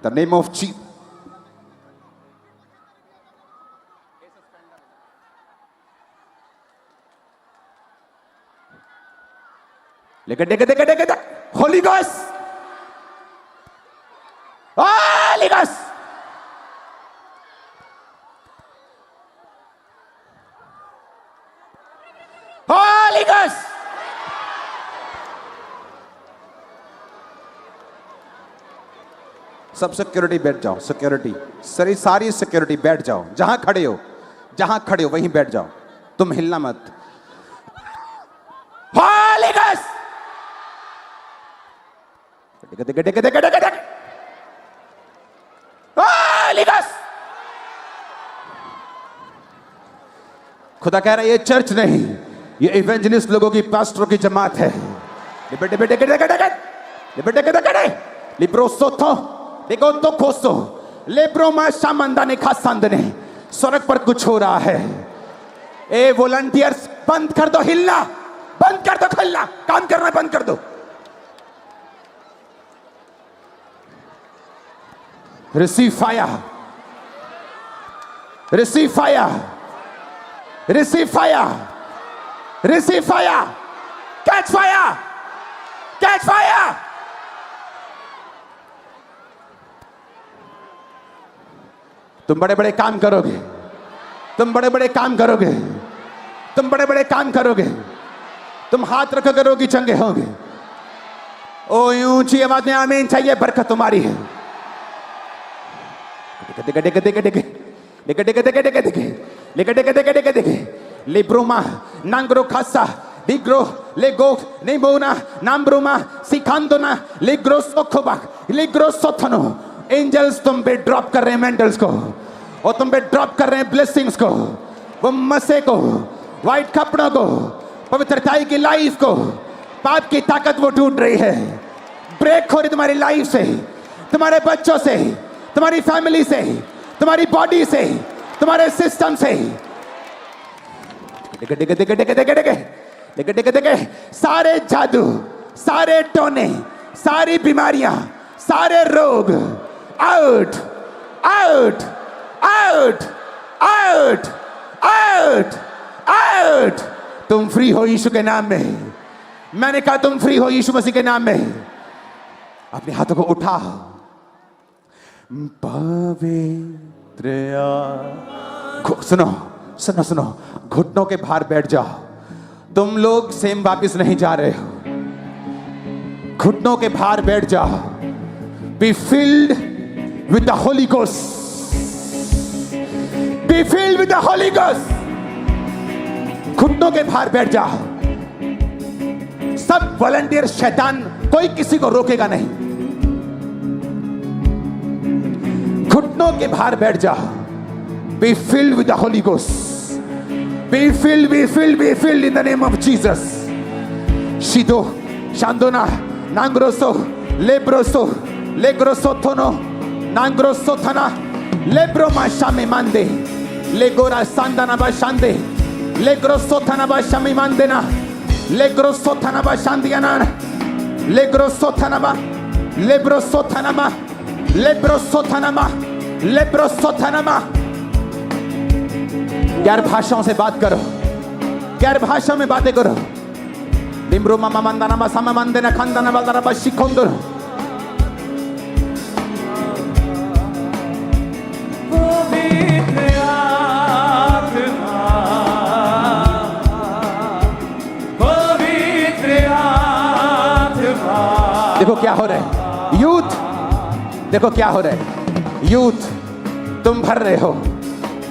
द नेम ऑफ जीसस। लेकिन holy ghost, holy ghost, holy ghost. सब सिक्योरिटी बैठ जाओ, सिक्योरिटी सारी सिक्योरिटी बैठ जाओ, जहां खड़े हो वहीं बैठ जाओ, तुम हिलना मत। Holi ghost, holy ghost. खुदा कह रहा है ये चर्च नहीं, ये इवेंजलिस्ट लोगों की, पास्टरों की जमात है। स्वर्ग पर कुछ हो रहा है। ए वॉलंटियर्स, बंद कर दो हिलना, बंद कर दो हिलना, काम करना बंद कर दो। Receive fire, receive fire, receive fire, receive fire, catch fire, catch fire. तुम बड़े बड़े काम करोगे, तुम बड़े बड़े काम करोगे, तुम बड़े बड़े काम करोगे, तुम हाथ रखो करोगे, चंगे होगे। ओ ऊंची आवाज में आमीन चाहिए, बरकत तुम्हारी है। लिब्रोमा नांग्रो खासा डिग्रो लेगो नेबोना नाम्ब्रोमा सिखांदोना लेग्रो सोखोबाक लेग्रो सोथनो। एंजल्स तुम पे ड्रॉप कर रहे हैं मेंटल्स को, और तुम पे ड्रॉप कर रहे हैं ब्लेसिंग्स को, वो मसे को, व्हाइट कपड़ों को, पवित्रताई की लाइफ को। पाप की ताकत वो टूट रही है, ब्रेक हो रही तुम्हारी लाइफ से, तुम्हारे बच्चों से, तुम्हारी फैमिली से, तुम्हारी बॉडी से, तुम्हारे सिस्टम से। सारे जादू, सारे टोने, सारी बीमारियां, सारे रोग out, out, out, out, out, out. तुम फ्री हो यीशु के नाम में। मैंने कहा तुम फ्री हो यीशु मसीह के नाम में। अपने हाथों को उठाओ। पवित्र सुनो सुनो सुनो, घुटनों के भार बैठ जाओ। तुम लोग सेम वापिस नहीं जा रहे हो, घुटनों के भार बैठ जाओ। Be filled with the holy ghost, be filled with the holy ghost. घुटनों के भार बैठ जाओ। सब वॉलंटियर, शैतान कोई किसी को रोकेगा नहीं। घुटनों के भार बैठ जाओ। Be filled with the holy ghost, be filled, be filled, be filled in the name of Jesus. शिदो शांदोना नांग्रोसो लेब्रोसो लेग्रोसो थोनो नांग्रोसो थना लेब्रोमा शामे मांदे लेगोरा सांदाना बा शांदे लेग्रोसो थना बा शामे मांदेना लेग्रोसो थना बा शांदियाना लेग्रोसो थना बा लेब्रोसो थना मा लेब्रोसो थना मा लेब्रोसो थना मा। गैर भाषाओं से बात करो, गैर भाषा में बातें करो। लिम्ब्रो मामा मंदाना मा सामा मंदेना खंदाना बलदाना बा शिकोंदो। देखो क्या हो रहा है यूथ, देखो क्या हो रहा है यूथ। तुम भर रहे हो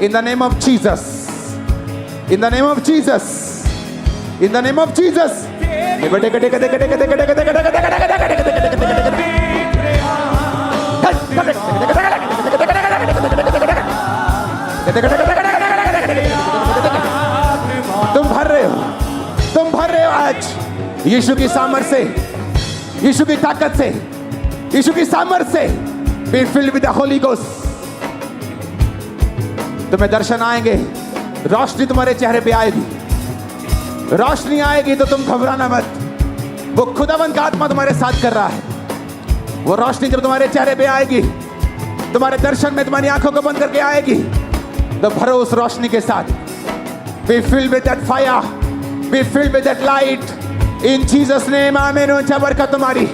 इन the name of Jesus, in the name of Jesus, in the name of Jesus. तुम भर रहे हो, तुम भर रहे हो आज यीशु की सामर्थ से, यीशु की ताकत से, यीशु की सामर्थ से। B filled with the holy ghost. तुम्हें दर्शन आएंगे, रोशनी तुम्हारे चेहरे पे आएगी, रोशनी आएगी तो तुम घबराना मत। वो खुदावंद का आत्मा तुम्हारे साथ कर रहा है। वो रोशनी जब तुम्हारे चेहरे पे आएगी, तुम्हारे दर्शन में तुम्हारी आंखों को बंद करके आएगी, तो भरो उस रोशनी के साथ। B filled with that fire, B filled with that light, in Jesus name आमीन। ऊंचा बरकत तुम्हारी।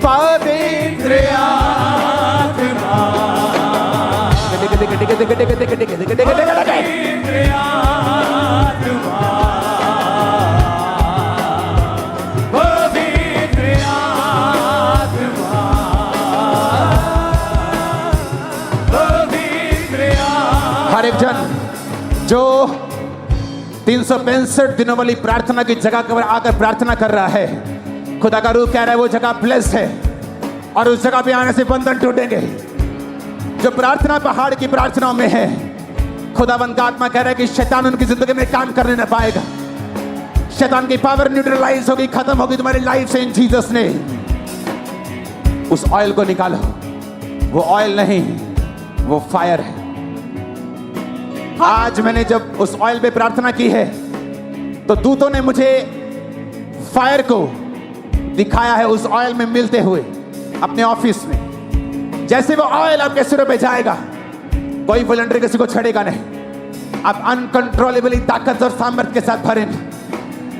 पवित्र आत्मा हर एक जन जो 365 दिनों वाली प्रार्थना की जगह पर आकर प्रार्थना कर रहा है, खुदा का रूह कह रहा है वो जगह ब्लेस्ड है और उस जगह पे आने से बंधन टूटेंगे। जो प्रार्थना पहाड़ की प्रार्थनाओं में है, खुदावंद का आत्मा कह रहा है कि शैतान उनकी जिंदगी में काम करने न पाएगा। शैतान की पावर न्यूट्रलाइज होगी, खत्म होगी तुम्हारी लाइफ से इन जीसस ने। उस ऑयल को निकालो। वो ऑयल नहीं, वो फायर है। आज मैंने जब उस ऑयल पे प्रार्थना की है तो दूतों ने मुझे फायर को दिखाया है उस ऑयल में मिलते हुए अपने ऑफिस में। जैसे वो ऑयल आपके सिरों पे जाएगा, कोई वॉलंटियर किसी को छड़ेगा नहीं। आप अनकंट्रोलेबली ताकत और सामर्थ्य के साथ भरेंगे।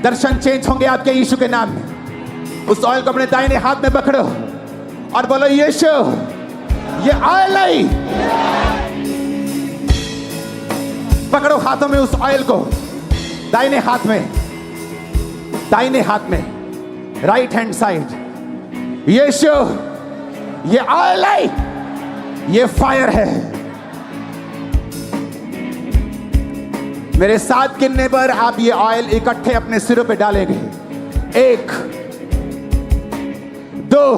दर्शन चेंज होंगे आपके यीशु के नाम में। उस ऑयल को अपने दाहिने हाथ में पकड़ो और बोलो यीशु, ये ऑयल नहीं। पकड़ो हाथों में उस ऑयल को, दाहिने हाथ में, दाहिने हाथ में, राइट हैंड साइड। यीशु, ये ऑयल है, ये फायर है। मेरे साथ गिनने पर आप ये ऑयल इकट्ठे अपने सिरों पे डालेंगे। 1 2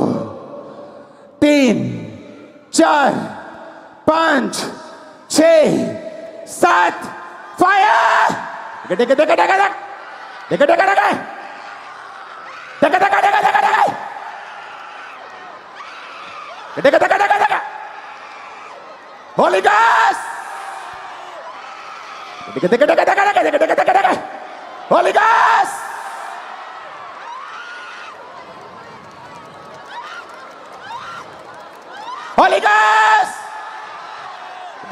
3 4 5 6 7 फायर। देखा देखा देखा देखा देखा देखा देखा देखा देखा देखा देखा देखा देखा देखा देखा होली गॉस्ट। देखा देखा देखा देखा देखा देखा देखा देखा होली गॉस्ट। होली गॉस्ट।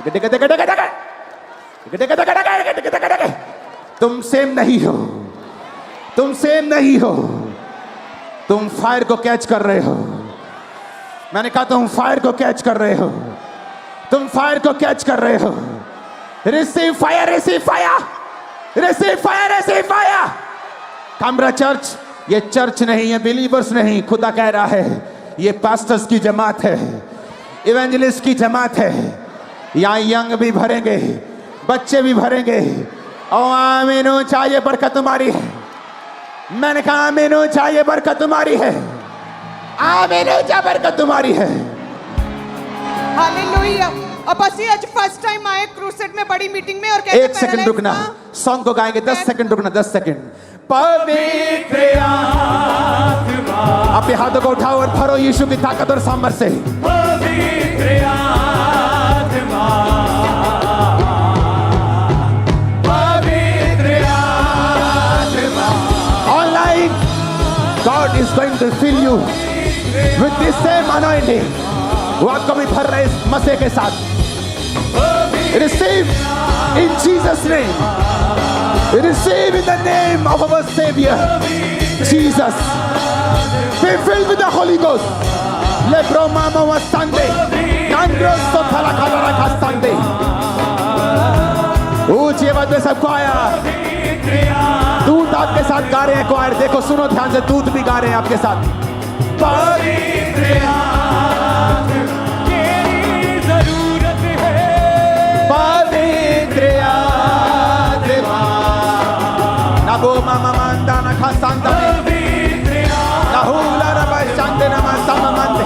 देखा देखा देखा देखा तुम सेम नहीं हो, तुम सेम नहीं हो। तुम फायर को कैच कर रहे हो। मैंने कहा तुम फायर को कैच कर रहे हो, तुम फायर को कैच कर रहे हो। Receive fire, receive fire, receive fire, receive fire. Kamra church, ये चर्च नहीं, ये बिलीवर्स नहीं। खुदा कह रहा है ये पास्टर्स की जमात है, इवेंजलिस्ट की जमात है। यहाँ यंग भी भरेंगे, बच्चे भी भरेंगे। ओ आमीन, चाहिए बरकत तुम्हारी है। मैंने कहा आमीन, चाहिए बरकत तुम्हारी है। आमीन, चाहिए बरकत तुम्हारी है। हालेलुया। अब ਅਸੀਂ आज फर्स्ट टाइम आए क्रूसेड में, बड़ी मीटिंग में। और कैसे 1 सेकंड रुकना, सॉन्ग को गाएंगे। 10 सेकंड रुकना, 10 सेकंड। पवित्र आत्मा, अपने हाथों को उठाओ और भरो यीशु की ताकत और सामर्थ्य से। पवित्र आत्मा, पवित्र आत्मा। Online, God is going to fill you with this same anointing। वो आपको भी भर रहे इस मसीह के साथ। Receive in Jesus' name. Receive in the name of our Savior, Jesus. Be filled with the Holy Ghost. Lebro mama wa Sunday. Nandro so thala khala ka Sunday. ऊंची आवाज में सबको आया। दूत आपके साथ गा रहे हैं क्वायर। देखो, सुनो ध्यान से, दूत भी गा रहे हैं आपके साथ। पवित्र आत्मा, तेरी जरूरत है। पवित्र आत्मा, ना बो मामा मांदा ना खासांदा पवित्र ना हुला रबा शांते ना मासामा मांदे।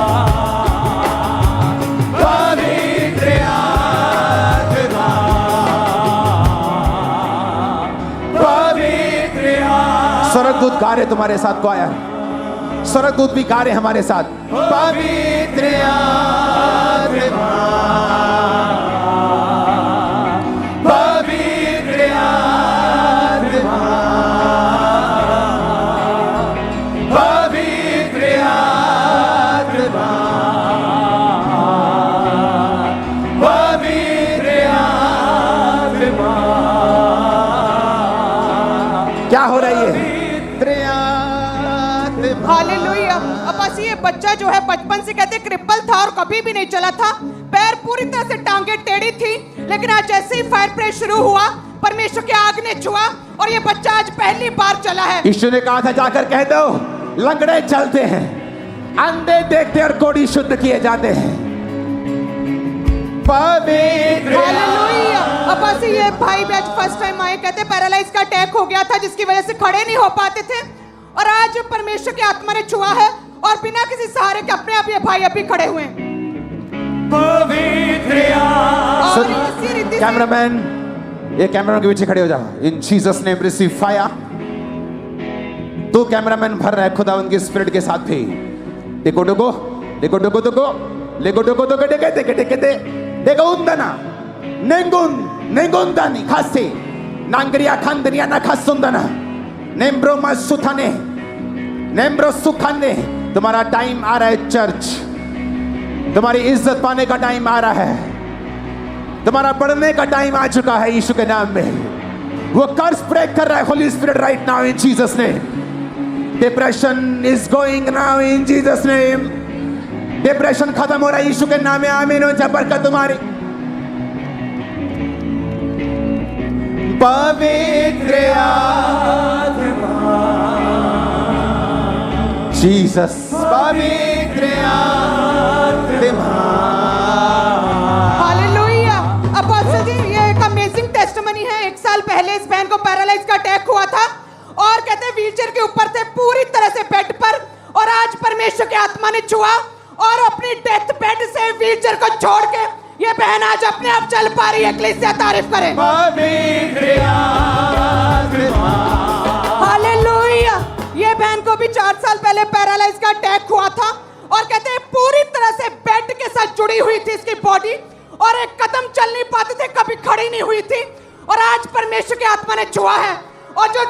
पवित्र आत्मा, पवित्र आत्मा। स्वर्गदूत गा रहे तुम्हारे साथ क्वायर। स्वर्गदूत भी गा रहे हमारे साथ। पवित्र आत्मा, पवित्र आत्मा, पवित्र आत्मा, पवित्र आत्मा, क्या हो रही है? हालेलुया। अब बस ये बच्चा जो है बचपन से कहते क्रिपल था और कभी भी नहीं चला था, पैर पूरी तरह से टांगे टेढ़ी थी, लेकिन आज जैसे ही फायर प्रे शुरू हुआ परमेश्वर की आग ने छुआ और ये बच्चा आज पहली बार चला है। यीशु ने कहा था जाकर कह दो लंगड़े चलते हैं, अंधे देखते और कोढ़ी शुद्ध किए जाते हैं। पवित्र हालेलुया। अब बस ये भाई भी आज फर्स्ट टाइम आए, कहते पैरालाइज का अटैक हो गया था जिसकी वजह से खड़े नहीं हो पाते थे, और आज परमेश्वर की आत्मा ने छुआ है और बिना किसी सहारे के अपने आप ये भाई अभी खड़े हुए हैं। पवित्र और इसी रीति से कैमरामैन, ये कैमरामैन के पीछे खड़े हो जाओ। इन जीसस नेम रिसीव फायर। तो कैमरामैन भर रहा है खुदावंद की स्पिरिट के साथ भी। देखो डोगो, देखो डोगो डोगो, लेगो डोगो डोगो डेके डेके डेके दे, देखो उंदना, नेंगुन नेंगुन दानी खासे, नांगरिया खांदनिया ना खासुंदना, नेम्ब्रो मसुथाने, नेम्ब्रो सुखाने। तुम्हारा टाइम आ रहा है चर्च, तुम्हारी इज्जत पाने का टाइम आ रहा है, तुम्हारा बढ़ने का टाइम आ चुका है यीशु के नाम में। वो कर्स ब्रेक कर रहा है Holi spirit right now in Jesus name. Depression is going now in Jesus name. Depression खत्म हो रहा है यीशु के नाम में। आमीन हो जाए बरकत तुम्हारी। पवित्र जीसस पवित्र हालेलुया। अपोस्टल जी ये एक अमेजिंग टेस्टिमनी है। 1 साल पहले इस बहन को पैरालाइज का अटैक हुआ था और कहते हैं व्हीलचेयर के ऊपर थे पूरी तरह से बेड पर, और आज परमेश्वर की आत्मा ने छुआ और अपनी डेथ बेड से व्हीलचेयर को छोड़ के ये बहन आज अपने आप चल पा रही है। कलीसिया तारीफ करें। हालेलुया। ये बहन को भी 4 साल पहले पैरालाइज का अटैक हुआ था और कहते हैं पूरी तरह से बेड के साथ जुड़ी हुई थी इसकी बॉडी, और एक कदम चल नहीं पाते थे, कभी खड़ी नहीं हुई थी, और आज परमेश्वर की आत्मा ने छुआ है और जो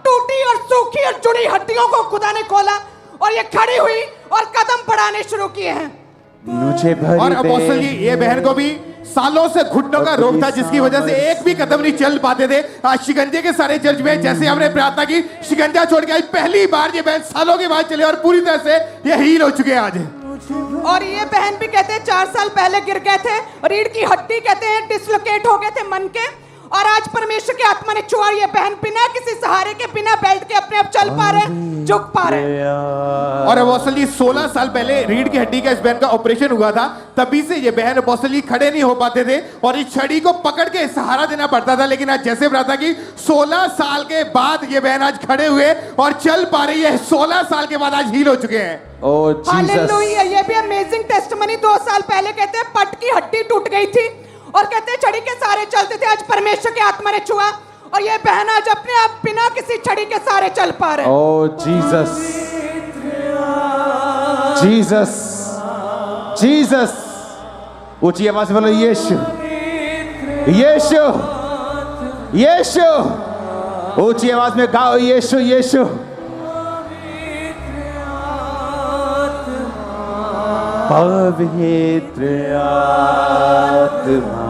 टूटी और सूखी और जुड़ी हड्डियों को खुदा ने खोला और ये खड़ी हुई और कदम बढ़ाने शुरू किए हैं। मुझे भरी और दे। अपोस्टल जी ये बहन को भी सालों से घुटनों का रोग था जिसकी वजह से एक भी कदम नहीं चल पाते थे। आज शिकंजे के सारे चर्च में जैसे हमने प्रार्थना की शिकंजा छोड़ के आज पहली बार ये बहन सालों के बाद चले और पूरी तरह से ये हील हो चुके हैं आज। और ये बहन भी कहते हैं 4 साल पहले गिर गए थे, रीढ़ की हड्डी कहते हैं डिसलोकेट हो गए थे मन के, और आज परमेश्वर की आत्मा ने छुआ। ये बहन बिना किसी सहारे के बिना बेल्ट के अपने आप चल पा रहे हैं, झुक पा रहे हैं। और अपोस्टल जी 16 साल पहले रीढ़ की हड्डी का इस बहन का ऑपरेशन हुआ था, तभी से ये बहन अपोस्टल जी खड़े नहीं हो पाते थे और इस छड़ी को पकड़ के सहारा देना पड़ता था, लेकिन आज जैसे प्रार्थना की 16 साल के बाद ये बहन आज खड़े हुए और चल पा रही है। 16 साल के बाद आज हील हो चुके हैं। ओ जीसस। हालेलुया। ये भी अमेजिंग टेस्टिमनी। 2 साल पहले कहते हैं पट की हड्डी टूट गई थी और कहते हैं छड़ी के सहारे चलते थे, आज परमेश्वर की आत्मा ने छुआ और ये बहन आज अपने आप बिना किसी छड़ी के सहारे चल पा रहे हैं। ओ जीसस, जीसस, जीसस। ऊंची आवाज से बोलो यीशु, यीशु, यीशु। ऊंची आवाज में गाओ यीशु, यीशु। पवित्र आत्मा।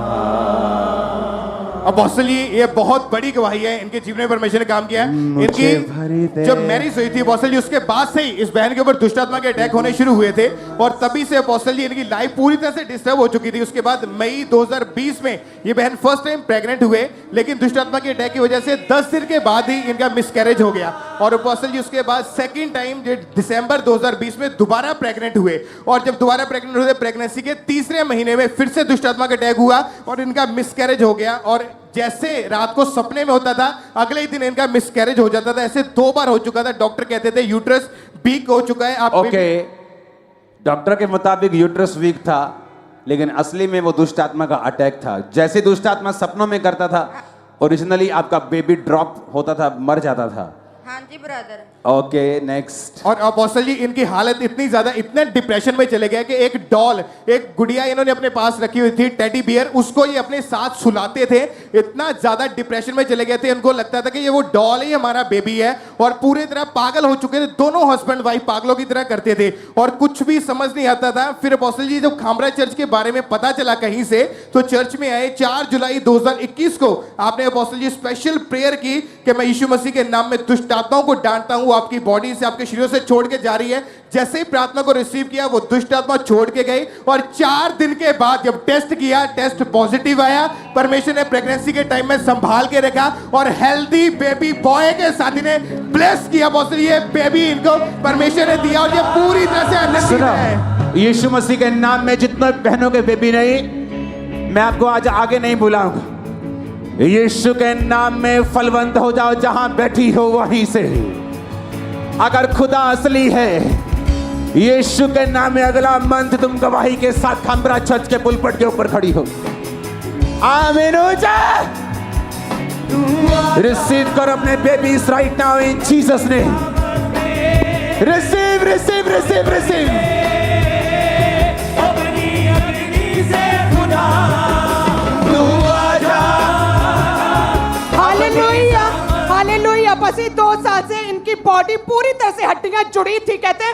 अपोस्टल जी ये बहुत बड़ी गवाही है, इनके जीवन में परमेश्वर ने काम किया है। मुझे भरी इनकी दे। जब मैरिज हुई थी अपोस्टल जी उसके बाद से ही इस बहन के ऊपर दुष्ट आत्मा के अटैक होने शुरू हुए थे और तभी से अपोस्टल जी इनकी लाइफ पूरी तरह से डिस्टर्ब हो चुकी थी। उसके बाद मई 2020 में ये बहन फर्स्ट टाइम प्रेग्नेंट हुए, लेकिन दुष्ट आत्मा के अटैक की वजह से 10 दिन के बाद ही इनका मिसकैरेज हो गया और अपोस्टल जी उसके बाद सेकेंड टाइम दिसंबर 2020 में दोबारा प्रेग्नेंट हुए और जब दोबारा प्रेग्नेंट हुए प्रेगनेंसी के तीसरे महीने में फिर से दुष्ट आत्मा का अटैक हुआ और इनका मिसकैरेज हो गया और जैसे रात को सपने में होता था अगले ही दिन इनका मिसकैरेज हो जाता था। ऐसे 2 बार हो चुका था। डॉक्टर कहते थे यूट्रस वीक हो चुका है। आप ओके, डॉक्टर के मुताबिक यूट्रस वीक था, लेकिन असली में वो दुष्ट आत्मा का अटैक था। जैसे दुष्ट आत्मा सपनों में करता था, ओरिजिनली आपका बेबी ड्रॉप होता था, मर जाता था। हाँ जी ब्रदर। Okay next. और अपोस्टल जी इनकी हालत इतनी ज्यादा, इतने डिप्रेशन में चले गए कि एक डॉल, एक गुड़िया इन्होंने अपने पास रखी हुई थी, टेडी बियर, उसको ये अपने साथ सुलाते थे। इतना ज्यादा डिप्रेशन में चले गए थे, उनको लगता था कि ये वो डॉल ही हमारा बेबी है, और पूरी तरह पागल हो चुके थे। दोनों हस्बैंड वाइफ पागलों की तरह करते थे और कुछ भी समझ नहीं आता था। फिर अपोस्टल जी जब खामरा चर्च के बारे में पता चला कहीं से, तो चर्च में आए। 4 जुलाई 2021 को आपने अपोस्टल जी स्पेशल प्रेयर की कि मैं यीशु मसीह के नाम में दुष्ट आत्माओं को डांटता हूं, आपकी बॉडी से, आपके शरीर से छोड़ के जा रही है। जैसे ही प्रार्थना को रिसीव किया, वो दुष्ट आत्मा छोड़ के गई, और 4 दिन के बाद जब टेस्ट किया, टेस्ट पॉजिटिव आया। परमेश्वर ने प्रेगनेंसी के टाइम में संभाल के रखा और हेल्दी बेबी बॉय के साथ इन्हें ब्लेस किया। बहुत ये बेबी इनको परमेश्वर ने दिया और ये पूरी तरह से आनंदित है। यीशु मसीह के नाम में जितने बहनों के बेबी नहीं, मैं आपको आज आगे नहीं बुलाऊंगा। यीशु के नाम में फलवंत हो जाओ, जहां बैठी हो वहीं से। अगर खुदा असली है, यीशु के नाम में अगला मंथ तुम गवाही के साथ खामरा चर्च के पुलपट के ऊपर खड़ी हो। आमीन हो जा। रिसीव करो अपने babies right now in Jesus name. Receive receive receive receive. Hallelujah hallelujah. बस ये 2 साल से इनकी बॉडी पूरी तरह से हड्डियां जुड़ी थी, कहते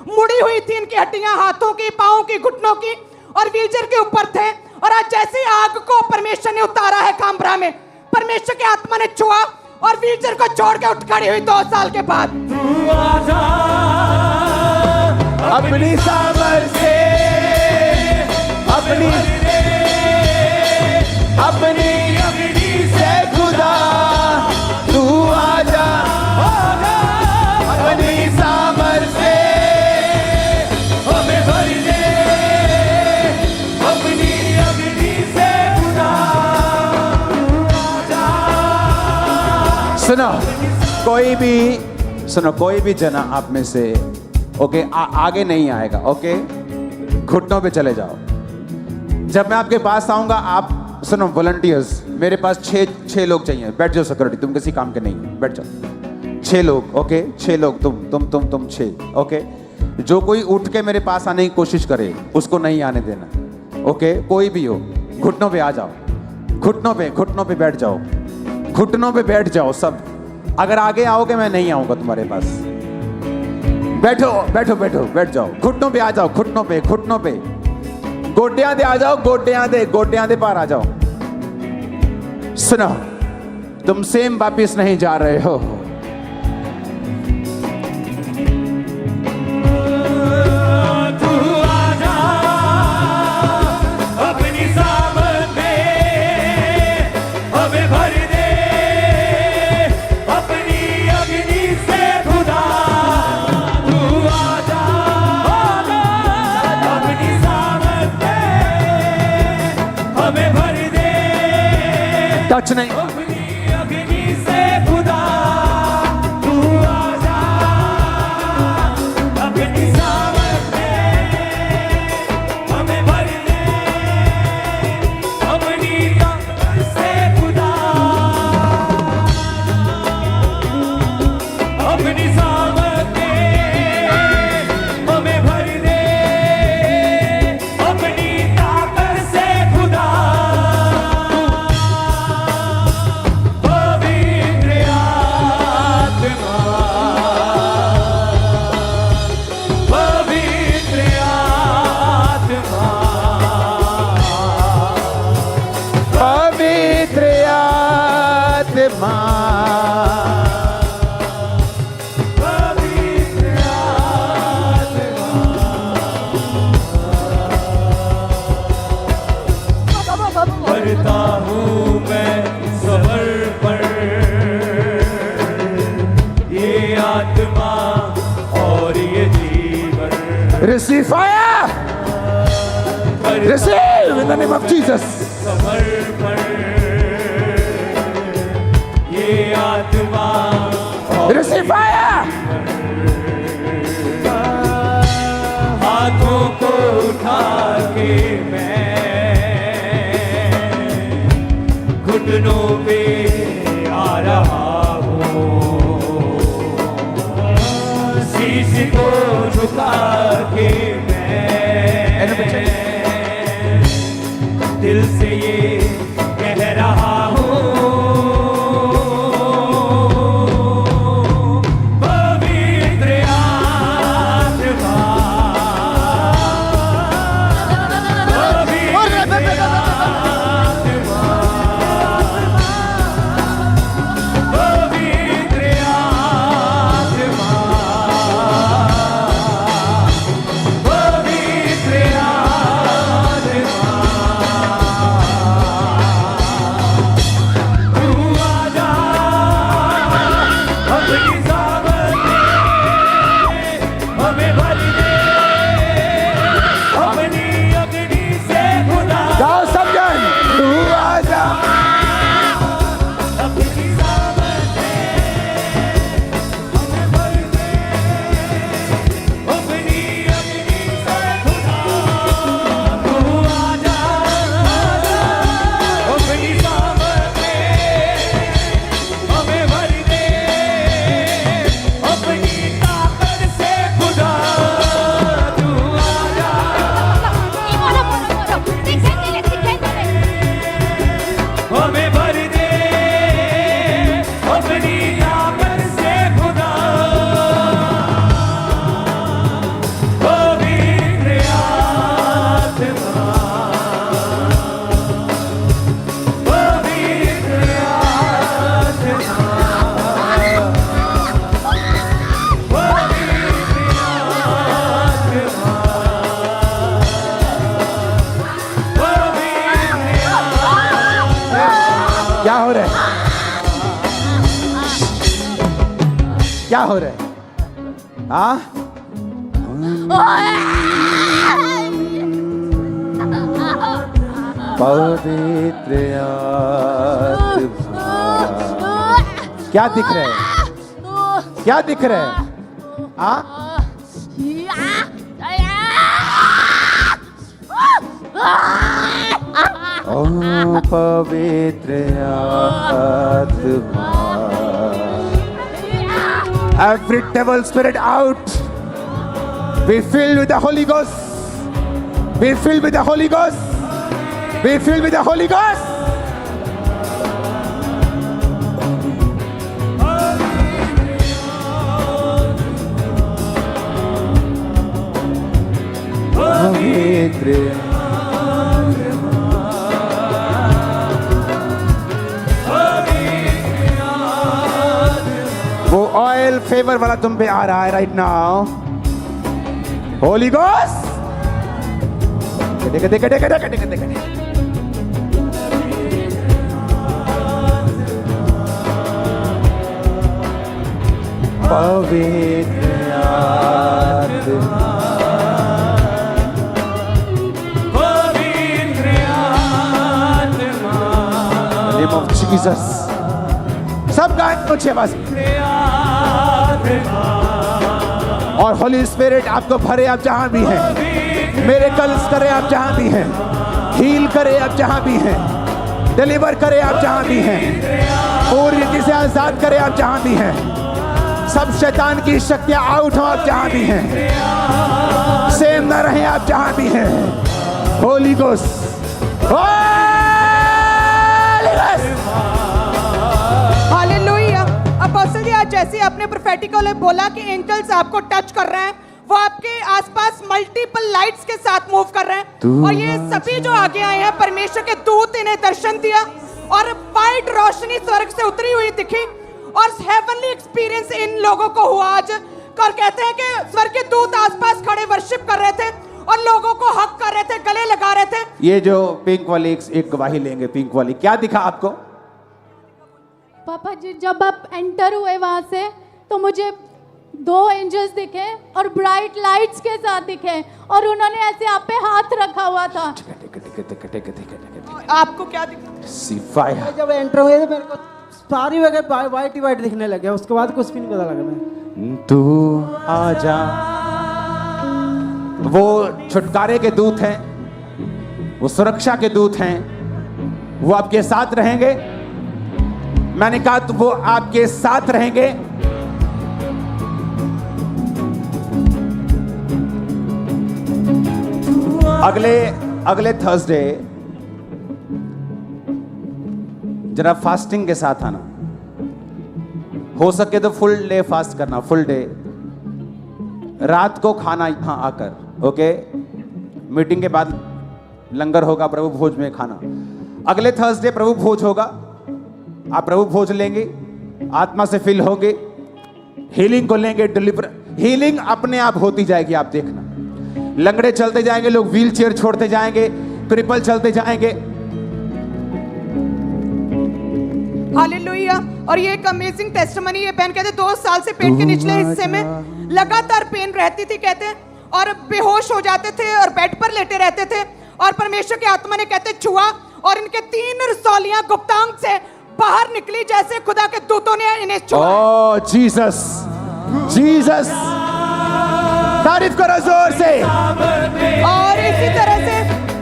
मुड़ी हुई थी इनकी हड्डियां, हाथों की, पांवों की, घुटनों की, और व्हीलचेयर के ऊपर थे। और आज जैसे आग को परमेश्वर ने उतारा है खामरा में, परमेश्वर के आत्मा ने छुआ और व्हीलचेयर को छोड़ के उठ खड़ी हुई 2 साल के बाद। अपनी सामर्थ से, अपनी से खुदा तू आजा। अपनी सामर्थ से हमें भर दे, अपनी अग्नि से खुदा आजा। सुनो कोई भी जना आप में से ओके आगे नहीं आएगा। ओके घुटनों पे चले जाओ। जब मैं आपके पास आऊंगा, आप सुनो वॉलंटियर्स, मेरे पास 6 लोग चाहिए। बैठ जाओ सिक्योरिटी, तुम किसी काम के नहीं हो, बैठ जाओ। 6 लोग, ओके 6 लोग, तुम 6, ओके। जो कोई उठ के मेरे पास आने की कोशिश करे उसको नहीं आने देना। ओके कोई भी हो, घुटनों पे आ जाओ, घुटनों पे बैठ जाओ, घुटनों पे बैठ जाओ सब। अगर आगे आओगे मैं नहीं आऊंगा तुम्हारे पास। बैठो बैठो बैठो, बैठ जाओ, घुटनों पे आ जाओ, घुटनों पे गोटियां दे आ जाओ, गोटियां दे पार आ जाओ। सुनो, तुम सेम वापिस नहीं जा रहे हो। टच नहीं। अग्नि से खुदा तू आजा, अपनी सामर्थ में हमें भर दे, अपनी ताकत से खुदा अपनी सामर्थ में हमें भर दे, अपनी ताकत से खुदा। करता हूँ मैं समर्पण, ये आत्मा और ये जीवन। Receive fire! Receive in the name of Jesus. समर्पण, ये आत्मा Receive fire! हाथों को उठा के मैं घुटनों पे आ रहा हूँ। क्या हो रहा है? क्या हो रहा है? हाँ? पवित्र आत्मा। क्या दिख रहा है? क्या दिख रहा है? हाँ? ओ पवित्र आत्मा। Every devil spirit out. Be filled with the Holy Ghost. Be filled with the Holy Ghost. Be filled with the Holy Ghost. पवित्र वो ऑयल फेवर वाला तुम पे आ रहा है राइट नाउ। होली गोस्ट पवित्र आत्मा। पवित्र आत्मा नेम ऑफ जीसस। सब गाएं कुछ बस। और होली स्पिरिट आपको भरे आप जहां भी हैं। मेरे कल्स करे आप जहां भी हैं। हील करे आप जहां भी हैं। डिलीवर करे आप जहां भी हैं। पूरी रीति से आजाद करे आप जहां भी हैं। सब शैतान की शक्तियां आउट हो आप जहां भी हैं। सेम न रहे आप जहां भी हैं। होली गोस्ट। हालेलुया। अपोस्टल जी, आज जैसे आपने प्रोफेटिकली बोला कि एंजल्स आपको टच कर रहे हैं, वो आपके आसपास मल्टीपल लाइट्स के साथ मूव कर रहे हैं और ये सभी जो आगे आए हैं, परमेश्वर के दूत इन्हें दर्शन दिया और वाइट रोशनी स्वर्ग से उतरी हुई दिखी और हेवनली एक्सपीरियंस इन लोगों को हुआ आज। और कहते हैं कि स्वर्ग के दूत आसपास खड़े वर्शिप कर रहे थे और लोगों को हक कर रहे थे, गले लगा रहे थे। ये जो पिंक वाली एक गवाही लेंगे, पिंक वाली क्या दिखा आपको? पापा जी, जब आप एंटर हुए वहां से तो मुझे 2 एंजल्स दिखे और ब्राइट लाइट्स के साथ दिखे और उन्होंने ऐसे आप पे हाथ रखा हुआ था। आपको क्या दिखा? सिफाया। जब एंटर हुए तो मेरे को सारी वगैरह वाइट ही वाइट दिखने लगे, उसके बाद कुछ भी नहीं पता लगा। मैं तू आजा। वो छुटकारे के दूत हैं, वो सुरक्षा के दूत हैं, वो आपके साथ रहेंगे। मैंने कहा तो वो आपके साथ रहेंगे। अगले थर्सडे जरा फास्टिंग के साथ आना, हो सके तो फुल डे फास्ट करना, फुल डे। रात को खाना यहां आकर, ओके? मीटिंग के बाद लंगर होगा, प्रभु भोज में खाना। अगले थर्सडे प्रभु भोज होगा, आप प्रभु भोज लेंगे, आत्मा से फिल होंगे, हीलिंग को लेंगे, डिलीवर हीलिंग अपने आप होती जाएगी। आप देखना, लंगड़े चलते जाएंगे, लोग व्हील चेयर छोड़ते जाएंगे, क्रिपल चलते जाएंगे। हालेलुया। और ये एक अमेजिंग टेस्टिमनी। ये बहन कहते 2 साल से पेट के निचले हिस्से में लगातार पेन रहती थी, कहते हैं, और बेहोश हो जाते थे और बेड पर लेटे रहते थे और परमेश्वर की आत्मा ने कहते छुआ और इनके 3 रसौलियां गुप्तांग से बाहर निकली, जैसे खुदा के दूतों ने इन्हें छुआ। ओह जीसस, जीसस, तारीफ करो जोर से। और इसी तरह से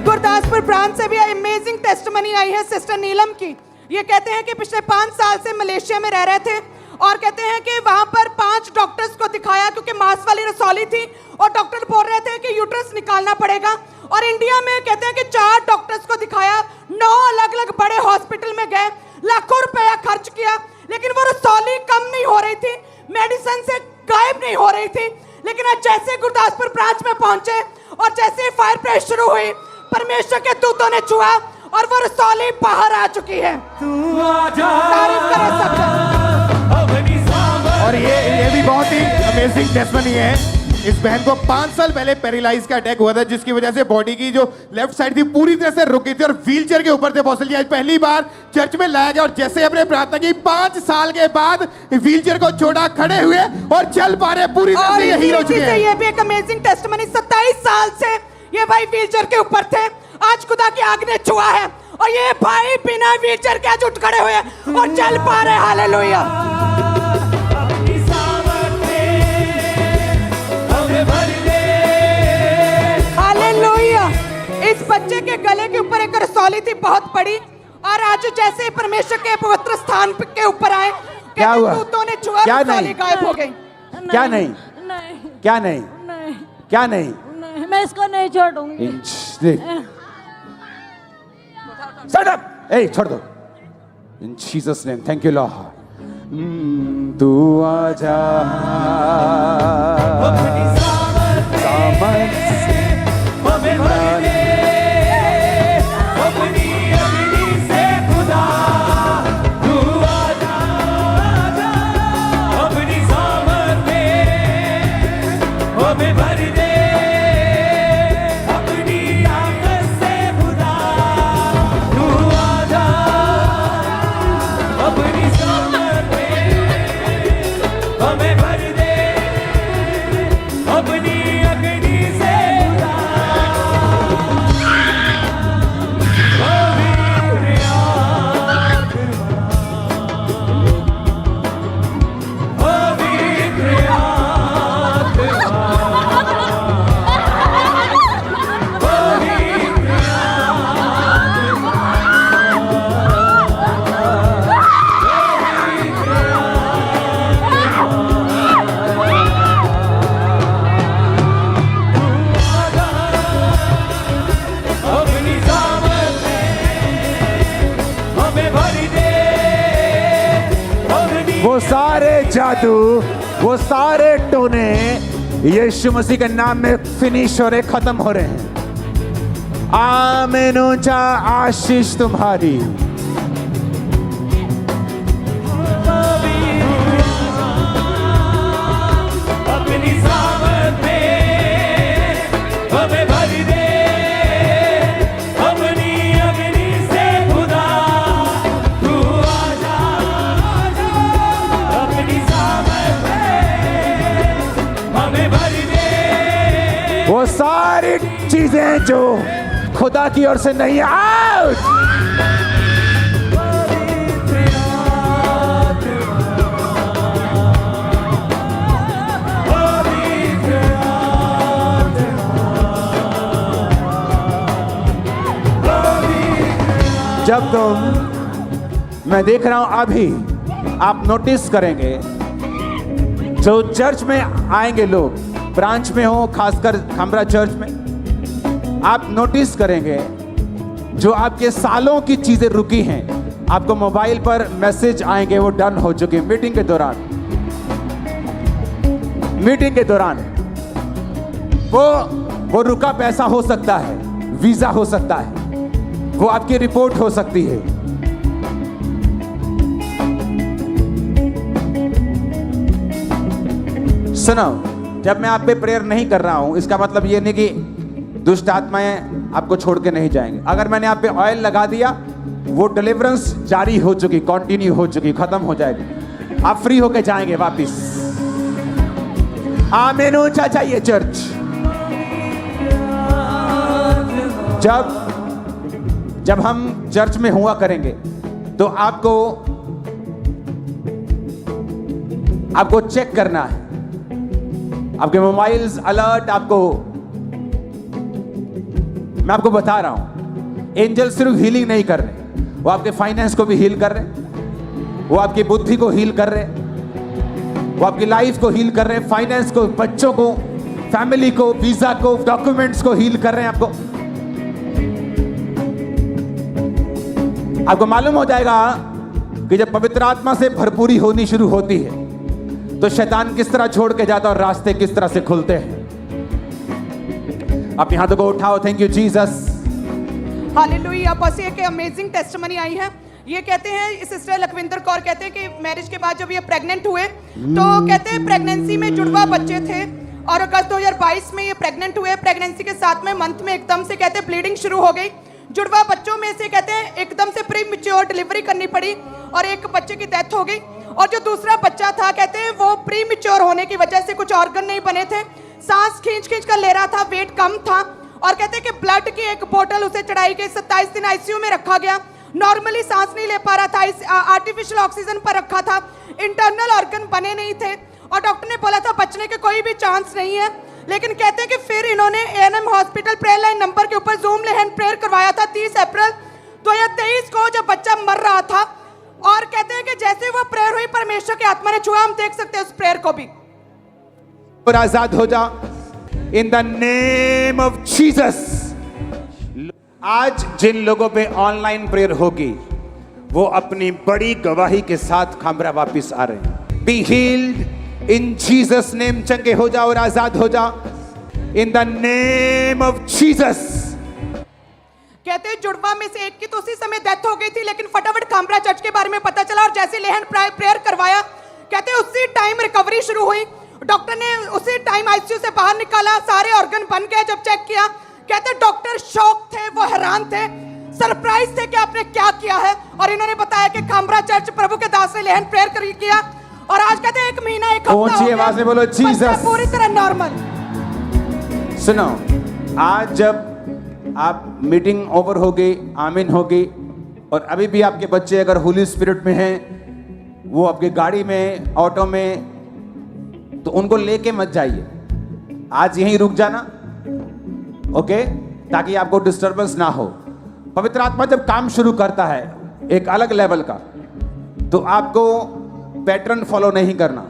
गुरदासपुर ब्रांच से भी अमेजिंग टेस्टिमनी आई है सिस्टर नीलम की। ये कहते हैं कि पिछले 5 साल से मलेशिया में रह रहे थे और कहते हैं कि वहां पर 5 डॉक्टर्स को दिखाया क्योंकि मांस वाली रसौली थी और डॉक्टर बोल रहे थे कि यूट्रस निकालना पड़ेगा। और इंडिया में कहते हैं कि 4 डॉक्टर्स को दिखाया, 9 अलग अलग बड़े हॉस्पिटल में गए, लाखों रुपया खर्च किया, लेकिन वो रसौली कम नहीं हो रही थी, मेडिसिन से गायब नहीं हो रही थी। लेकिन आज जैसे गुरदासपुर ब्रांच में पहुंचे और जैसे फायर प्रेस शुरू हुई, परमेश्वर के दूतों ने छुआ और वो रसौली बाहर आ चुकी है। तू आजा तारीफ करें सब। अपनी सामर्थ और ये भी बहुत ही अमेजिंग टेस्टिमनी है इस बहन को 5 साल पहले पैरालाइज का अटैक हुआ था, जिसकी वजह से बॉडी की जो लेफ्ट साइड थी पूरी तरह से रुक गई थी और व्हीलचेयर के ऊपर थे। अपोस्टल जी आज पहली बार चर्च में लाया गया और जैसे हमने प्रार्थना की 5 साल के बाद व्हीलचेयर को छोड़ा, खड़े हुए और चल पा रहे, पूरी तरह और से हील हो चुके हैं। ये भी एक अमेजिंग टेस्टिमनी, 27 साल से ये भाई व्हीलचेयर के ऊपर थे, आज खुदा की आग ने छुआ है और ये भाई बिना व्हीलचेयर के आज उठ खड़े हुए और चल पा रहे। हालेलुया। अपनी सामर्थ में हमें भर दे। हालेलुया। इस बच्चे के गले के ऊपर एक रसौली थी बहुत बड़ी, और आज जैसे ही परमेश्वर के पवित्र स्थान के ऊपर आए, क्या हुआ? दूतों ने छुआ, क्या रसौली नहीं? गायब हो गई। क्या नहीं? नहीं क्या नहीं? नहीं क्या नहीं? नहीं, मैं इसको नहीं छोड़ूंगी। Stand up! Hey, छोड़ दो। In Jesus' name, thank you, Lord. तू आजा अपनी सामर्थ हमें भर दे। अपनी अग्नि से खुदा तू आजा, आजा। अपनी सामर्थ में हमें भर दे। अपनी आग से खुदा तू आजा। अपनी सामर्थ में हमें भर दे। अपनी अग्नि से अपनी सामर्थ में हमें भर दे। अपनी वो सारे जादू, वो सारे टोने यीशु मसीह के नाम में फिनिश हो रहे, खत्म हो रहे हैं। आमीन। ऊंचा आशीष तुम्हारी। अपनी सामर्थ में हमें भर दे। अपनी अग्नि से खुदा तू आजा, आजा। अपनी सामर्थ में हमें भर दे। वो सारी चीजें जो खुदा की ओर से नहीं, आउट। जब तुम, मैं देख रहा हूं अभी आप नोटिस करेंगे, जो चर्च में आएंगे लोग, ब्रांच में हो, खासकर खमरा चर्च में, आप नोटिस करेंगे जो आपके सालों की चीजें रुकी हैं, आपको मोबाइल पर मैसेज आएंगे, वो डन हो चुके। मीटिंग के दौरान, मीटिंग के दौरान वो रुका पैसा हो सकता है, वीजा हो सकता है, वो आपकी रिपोर्ट हो सकती है। सुनो, जब मैं आप पे प्रेयर नहीं कर रहा हूं, इसका मतलब ये नहीं कि दुष्ट आत्माएं आपको छोड़ के नहीं जाएंगे। अगर मैंने आप पे ऑयल लगा दिया, वो डिलीवरेंस जारी हो चुकी, कंटिन्यू हो चुकी, खत्म हो जाएगी, आप फ्री होके जाएंगे वापिस। आमीन। ऊंचा चाहिए चर्च। जब हम चर्च में हुआ करेंगे तो आपको चेक करना है, आपके मोबाइल्स अलर्ट, मैं आपको बता रहा हूं, एंजल सिर्फ हीलिंग नहीं कर रहे, वो आपके फाइनेंस को भी हील कर रहे, वो आपकी बुद्धि को हील कर रहे, वो आपकी लाइफ को हील कर रहे हैं, फाइनेंस को, बच्चों को, फैमिली को, वीजा को, डॉक्यूमेंट्स को हील कर रहे हैं। आपको मालूम हो जाएगा कि जब पवित्र आत्मा से भरपूरी होनी शुरू होती है तो शैतान किस तरह छोड़ के जाता है और रास्ते किस तरह से खुलते हैं। अपने हाथों को उठाओ। Thank you Jesus. हालेलुया। बस एक अमेजिंग टेस्टिमनी आई है। ये कहते हैं, सिस्टर लखविंदर कौर कहते हैं कि मैरिज के बाद जब ये प्रेग्नेंट हुए तो कहते हैं प्रेगनेंसी में जुड़वा बच्चे थे और अगस्त 2022 में ये प्रेग्नेंट हुए। प्रेगनेंसी के 7वें मंथ में एकदम से कहते हैं ब्लीडिंग शुरू हो गई। जुड़वा बच्चों में से कहते हैं एकदम से प्री मैच्योर डिलीवरी करनी पड़ी और एक बच्चे की डेथ हो गई। और जो दूसरा बच्चा था कहते हैं वो प्री मैच्योर होने की वजह से कुछ ऑर्गन नहीं बने थे, सांस खींच खींच कर ले रहा था, वेट कम था और कहते हैं कि ब्लड की एक बोतल उसे चढ़ाई गई। 27 दिन आईसीयू में रखा गया, नॉर्मली सांस नहीं ले पा रहा था, आर्टिफिशियल ऑक्सीजन पर रखा था, इंटरनल ऑर्गन बने नहीं थे और डॉक्टर ने बोला था बचने के कोई भी चांस नहीं है। लेकिन कहते हैं कि फिर इन्होंने ANM hospital prayer line number के ऊपर जूम ले हैंड प्रेयर करवाया था 30 अप्रैल 2023 को, जब बच्चा मर रहा था। और कहते हैं कि जैसे वो प्रेयर हुई परमेश्वर की आत्मा ने छुआ। हम देख सकते हैं उस प्रेयर को भी। और आजाद हो जा in the name of Jesus. आज जिन लोगों पे ऑनलाइन प्रेयर होगी वो अपनी बड़ी गवाही के साथ खामरा वापिस आ रहे हैं। Be healed in Jesus name. चंगे हो जा और आजाद हो जा in the name of Jesus. कहते हैं जुड़वा में से एक की तो उसी समय डेथ हो गई थी, लेकिन फटाफट खामरा चर्च के बारे में पता चला और जैसे लेहन प्रेयर करवाया कहते हैं उसी टाइम रिकवरी शुरू हुई। डॉक्टर ने उसी टाइम आईसीयू से बाहर निकाला, सारे ऑर्गन बन गए। जब चेक किया कहते डॉक्टर शॉक थे, वो हैरान थे, सरप्राइज थे कि आपने क्या किया है। और इन्होंने बताया कि खामरा चर्च प्रभु के दास ने लेहन प्रेयर किया और आज कहते हैं 1 महीना 1 हफ्ता ऊंची आवाज में बोलो जीसस। पूरी तरह नॉर्मल। सुनो, आज जब आप मीटिंग ओवर हो गई, आमीन हो गई, और अभी भी आपके बच्चे अगर होली स्पिरिट में हैं, वो आपकी गाड़ी में, ऑटो में, तो उनको लेके मत जाइए, आज यहीं रुक जाना, ओके, ताकि आपको डिस्टरबेंस ना हो। पवित्र आत्मा जब काम शुरू करता है एक अलग लेवल का, तो आपको पैटर्न फॉलो नहीं करना,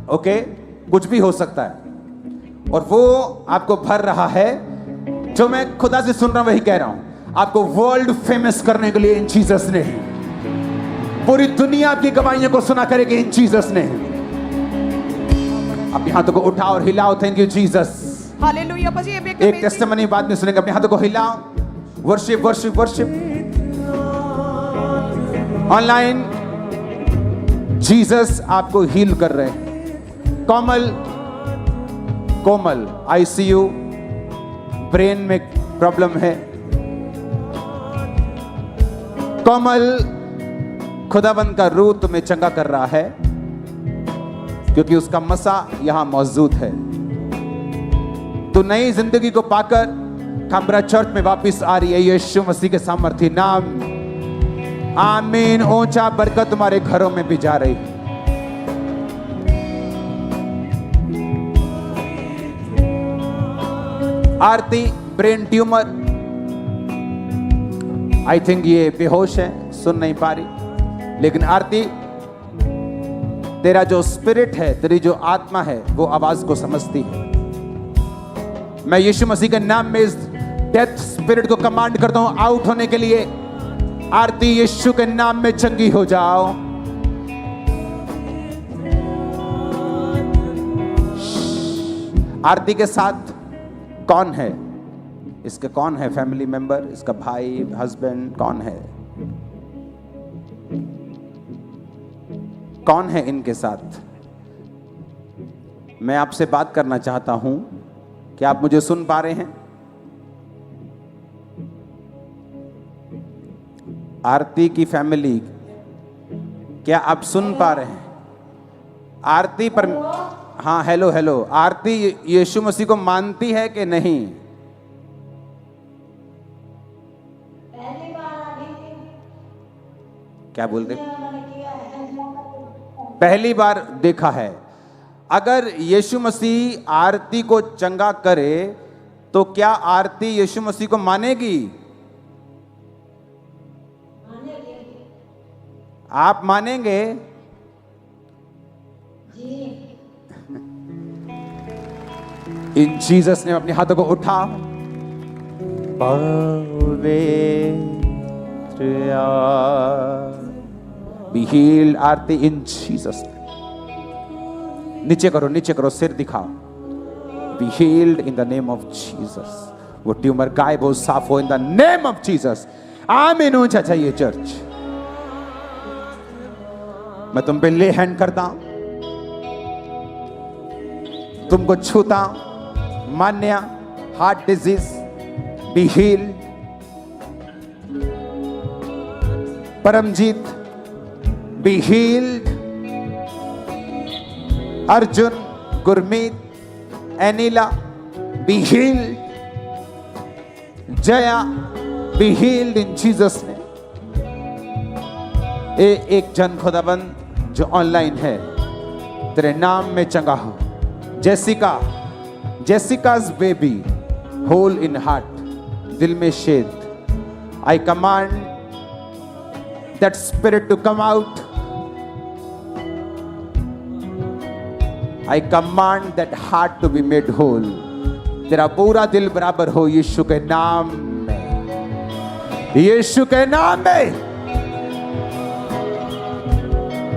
ओके, कुछ भी हो सकता है। और वो आपको भर रहा है, जो मैं खुदा से सुन रहा हूं वही कह रहा हूं, आपको वर्ल्ड फेमस करने के लिए इन जीसस ने, पूरी दुनिया आपकी गवाहियों को सुना करेगी इन जीसस ने। अपने हाथों को उठाओ और हिलाओ। Thank you Jesus. हालेलुया। बस ये भी एक टेस्टिमनी बाद में सुनेंगे। अपने हाथों को हिलाओ। Worship worship worship. Online Jesus आपको हील कर रहे हैं। कोमल आईसीयू, ब्रेन में प्रॉब्लम है। कोमल, खुदाबंद का रूह तुम्हें चंगा कर रहा है क्योंकि उसका मसा यहां मौजूद है। तो नई जिंदगी को पाकर खामरा चर्च में वापस आ रही है यीशु मसीह के सामर्थ्य नाम। आमीन। ऊंचा बरकत तुम्हारे घरों में भी जा रही। आरती, ब्रेन ट्यूमर, आई थिंक ये बेहोश है, सुन नहीं पा रही, लेकिन आरती, तेरा जो स्पिरिट है, तेरी जो आत्मा है, वो आवाज को समझती है। मैं यीशु मसीह के नाम में इस डेथ स्पिरिट को कमांड करता हूं आउट होने के लिए। आरती, यीशु के नाम में चंगी हो जाओ। आरती के साथ कौन है? इसके कौन है फैमिली मेंबर? इसका भाई, हस्बैंड कौन है? कौन है इनके साथ? मैं आपसे बात करना चाहता हूं। क्या आप मुझे सुन पा रहे हैं? आरती की फैमिली, क्या आप सुन पा रहे हैं? आरती पर, हाँ, हेलो हेलो। आरती यीशु मसीह को मानती है कि नहीं? क्या बोल रहे? पहली बार देखा है। अगर यीशु मसीह आरती को चंगा करे तो क्या आरती यीशु मसीह को मानेगी? आप मानेंगे? इन जीसस ने अपने हाथों को उठा। Be healed, Aarti, in Jesus. नीचे करो, नीचे करो, सिर दिखाओ। Be healed in the name of Jesus। वो ट्यूमर गायब हो, साफ हो, in the name of Jesus। आमीन। ऊंचा चाहिए चर्च। मैं तुम पे ले हैंड करता हूं। तुमको छूता हूं। Manya, heart disease be healed. Paramjeet be healed. Arjun, Gurmeet, Anila be healed. Jaya be healed in Jesus ने। एक जन खुदाबंद जो ऑनलाइन है तेरे नाम में चंगा हो। Jessica's baby hole in heart, दिल में शेद। I command that spirit to come out. I command that heart to be made whole. तेरा पूरा दिल बराबर हो यीशु के नाम में, यीशु के नाम में।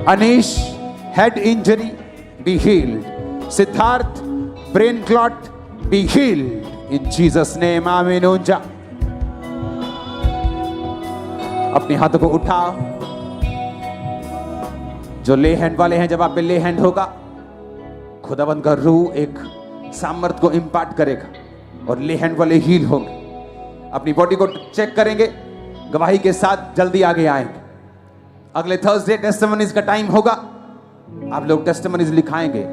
Anish, head injury be healed. Siddharth, brain clot B healed in Jesus name, आमीन। ऊंचा अपने हाथों को उठाओ। जो ले हैंड वाले हैं, जब आप पे ले हैंड होगा खुदावंद का रूह एक सामर्थ को इंपार्ट करेगा और ले हैंड वाले हील होंगे। अपनी बॉडी को चेक करेंगे, गवाही के साथ जल्दी आगे आएंगे। अगले थर्सडे टेस्टिमनीज का टाइम होगा, आप लोग टेस्टिमनीज लिखाएंगे।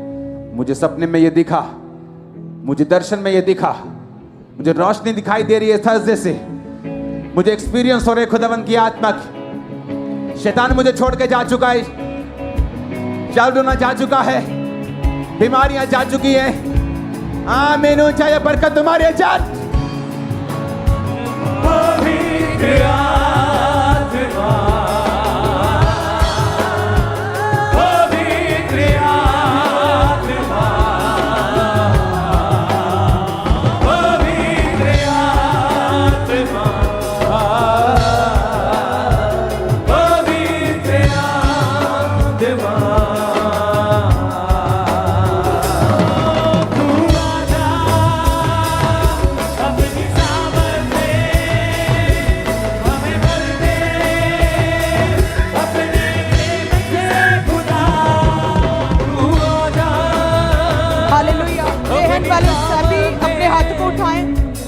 मुझे सपने में ये दिखा, मुझे दर्शन में ये दिखा, मुझे रोशनी दिखाई दे रही है थर्सडे से, मुझे एक्सपीरियंस हो रहे खुदावंद की आत्मा की। शैतान मुझे छोड़ के जा चुका है, चालूना जा चुका है, बीमारियां जा चुकी है। आमीन। ऊंचाई बरकत तुम्हारे जात। पवित्र आत्मा, पवित्र आत्मा, पवित्र आत्मा, पवित्र आत्मा।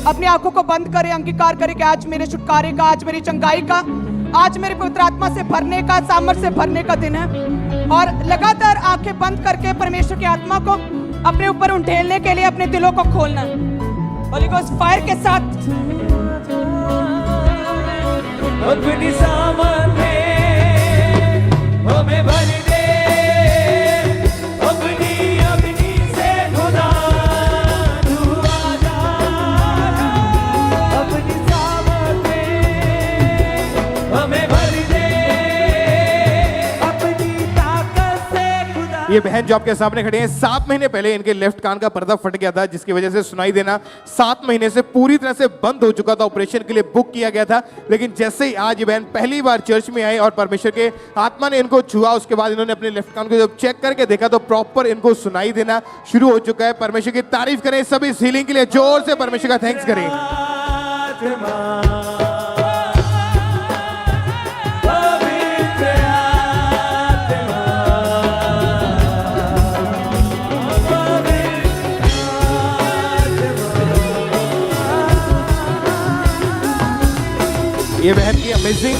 अपनी आंखों को बंद करें, अंगीकार करें कि आज मेरे छुटकारे का, आज मेरी चंगाई का, आज मेरे पवित्र आत्मा से भरने का, सामर्थ से भरने का दिन है। और लगातार आंखें बंद करके परमेश्वर की आत्मा को अपने ऊपर उंडेलने के लिए अपने दिलों को खोलना, होली गोस्ट फायर के साथ। अपनी सामर्थ में हमें भर दे, अपनी अपनी से खुदा तू आजा। अपनी सामर्थ में हमें भर दे, अपनी ताकत से खुदा। ये बहन जो आपके सामने खड़े हैं, 7 महीने पहले इनके लेफ्ट कान का पर्दा फट गया था, जिसकी वजह से सुनाई देना 7 महीने से पूरी तरह से बंद हो चुका था। ऑपरेशन के लिए बुक किया गया था, लेकिन जैसे ही आज ये बहन पहली बार चर्च में आए और परमेश्वर के आत्मा ने इनको छुआ, उसके बाद इन्होंने अपने लेफ्ट कान को जब चेक करके देखा तो प्रॉपर इनको सुनाई देना शुरू हो चुका है। परमेश्वर की तारीफ करें सभी इस हीलिंग के लिए, जोर से परमेश्वर का थैंक्स करें। ये बहन की अमेजिंग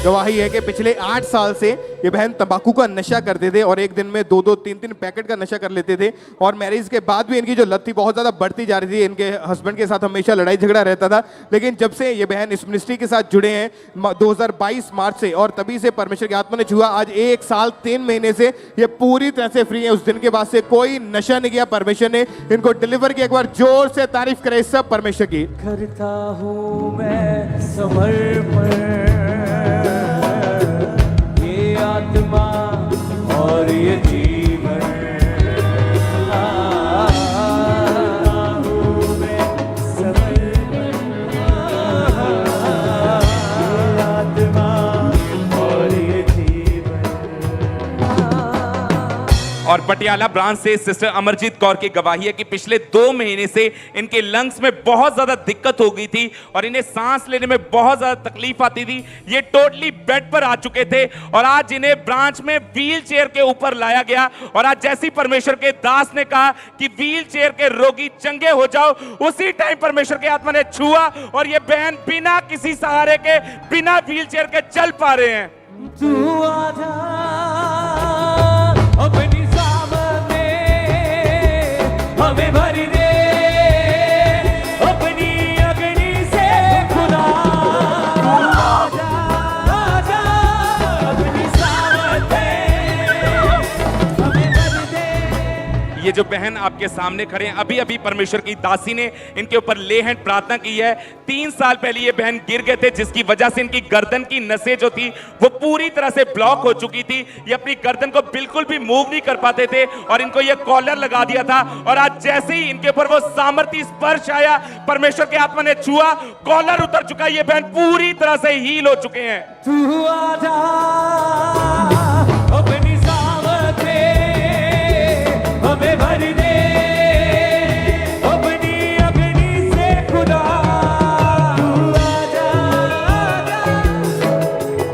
गवाही है कि पिछले 8 साल से ये बहन तंबाकू का नशा करते थे और एक दिन में 2-2, 3-3 पैकेट का नशा कर लेते थे। और मैरिज के बाद भी इनकी जो लत थी बहुत ज़्यादा बढ़ती जा रही थी। इनके हस्बैंड के साथ हमेशा लड़ाई झगड़ा रहता था, लेकिन जब से ये बहन इस मिनिस्ट्री के साथ जुड़े हैं 2022 मार्च से, और तभी से परमेश्वर की आत्मा ने छुआ। आज 1 साल 3 महीने से ये पूरी तरह से फ्री है। उस दिन के बाद से कोई नशा नहीं किया। परमेश्वर ने इनको डिलीवर किया। एक बार जोर से तारीफ करें सब परमेश्वर की। करता हूँ मैं समर्पण, ये आत्मा और ये जीवन। हूँ मैं समर्पण, ये आत्मा और ये जीवन। और पटियाला ब्रांच से सिस्टर अमरजीत कौर की गवाही है कि पिछले 2 महीने से इनके लंग्स में बहुत ज्यादा दिक्कत हो गई थी और इन्हें सांस लेने में बहुत ज्यादा तकलीफ आती थी। ये टोटली बेड पर आ चुके थे और आज इन्हें ब्रांच में व्हील चेयर के ऊपर लाया गया और आज जैसी परमेश्वर के दास ने कहा कि व्हील चेयर के रोगी चंगे हो जाओ, उसी टाइम परमेश्वर के आत्मा ने छुआ और ये बहन बिना किसी सहारे के, बिना व्हील चेयर के चल पा रहे हैं। तू आजा अपनी सामने हमें भर दे अपनी अग्नि से खुदा। आजा आजा अपनी सामने हमें भर दे। ये जो बहन आपके सामने खड़े हैं, अभी अभी परमेश्वर की दासी ने इनके ऊपर ले हैंड प्रार्थना की है। 3 साल पहले ये बहन गिर गए थे जिसकी वजह से इनकी गर्दन की नसें जो थी वो पूरी तरह से ब्लॉक हो चुकी थी। ये अपनी गर्दन को बिल्कुल भी मूव नहीं कर पाते थे और इनको ये कॉलर लगा दिया था और आज जैसे ही इनके ऊपर वो सामर्थ्य स्पर्श आया, परमेश्वर के आत्मा ने छुआ, कॉलर उतर चुका, ये बहन पूरी तरह से हील हो चुके हैं। तू आजा अपनी सामर्थ्य हमें भर दे अपनी अग्नि से खुदा।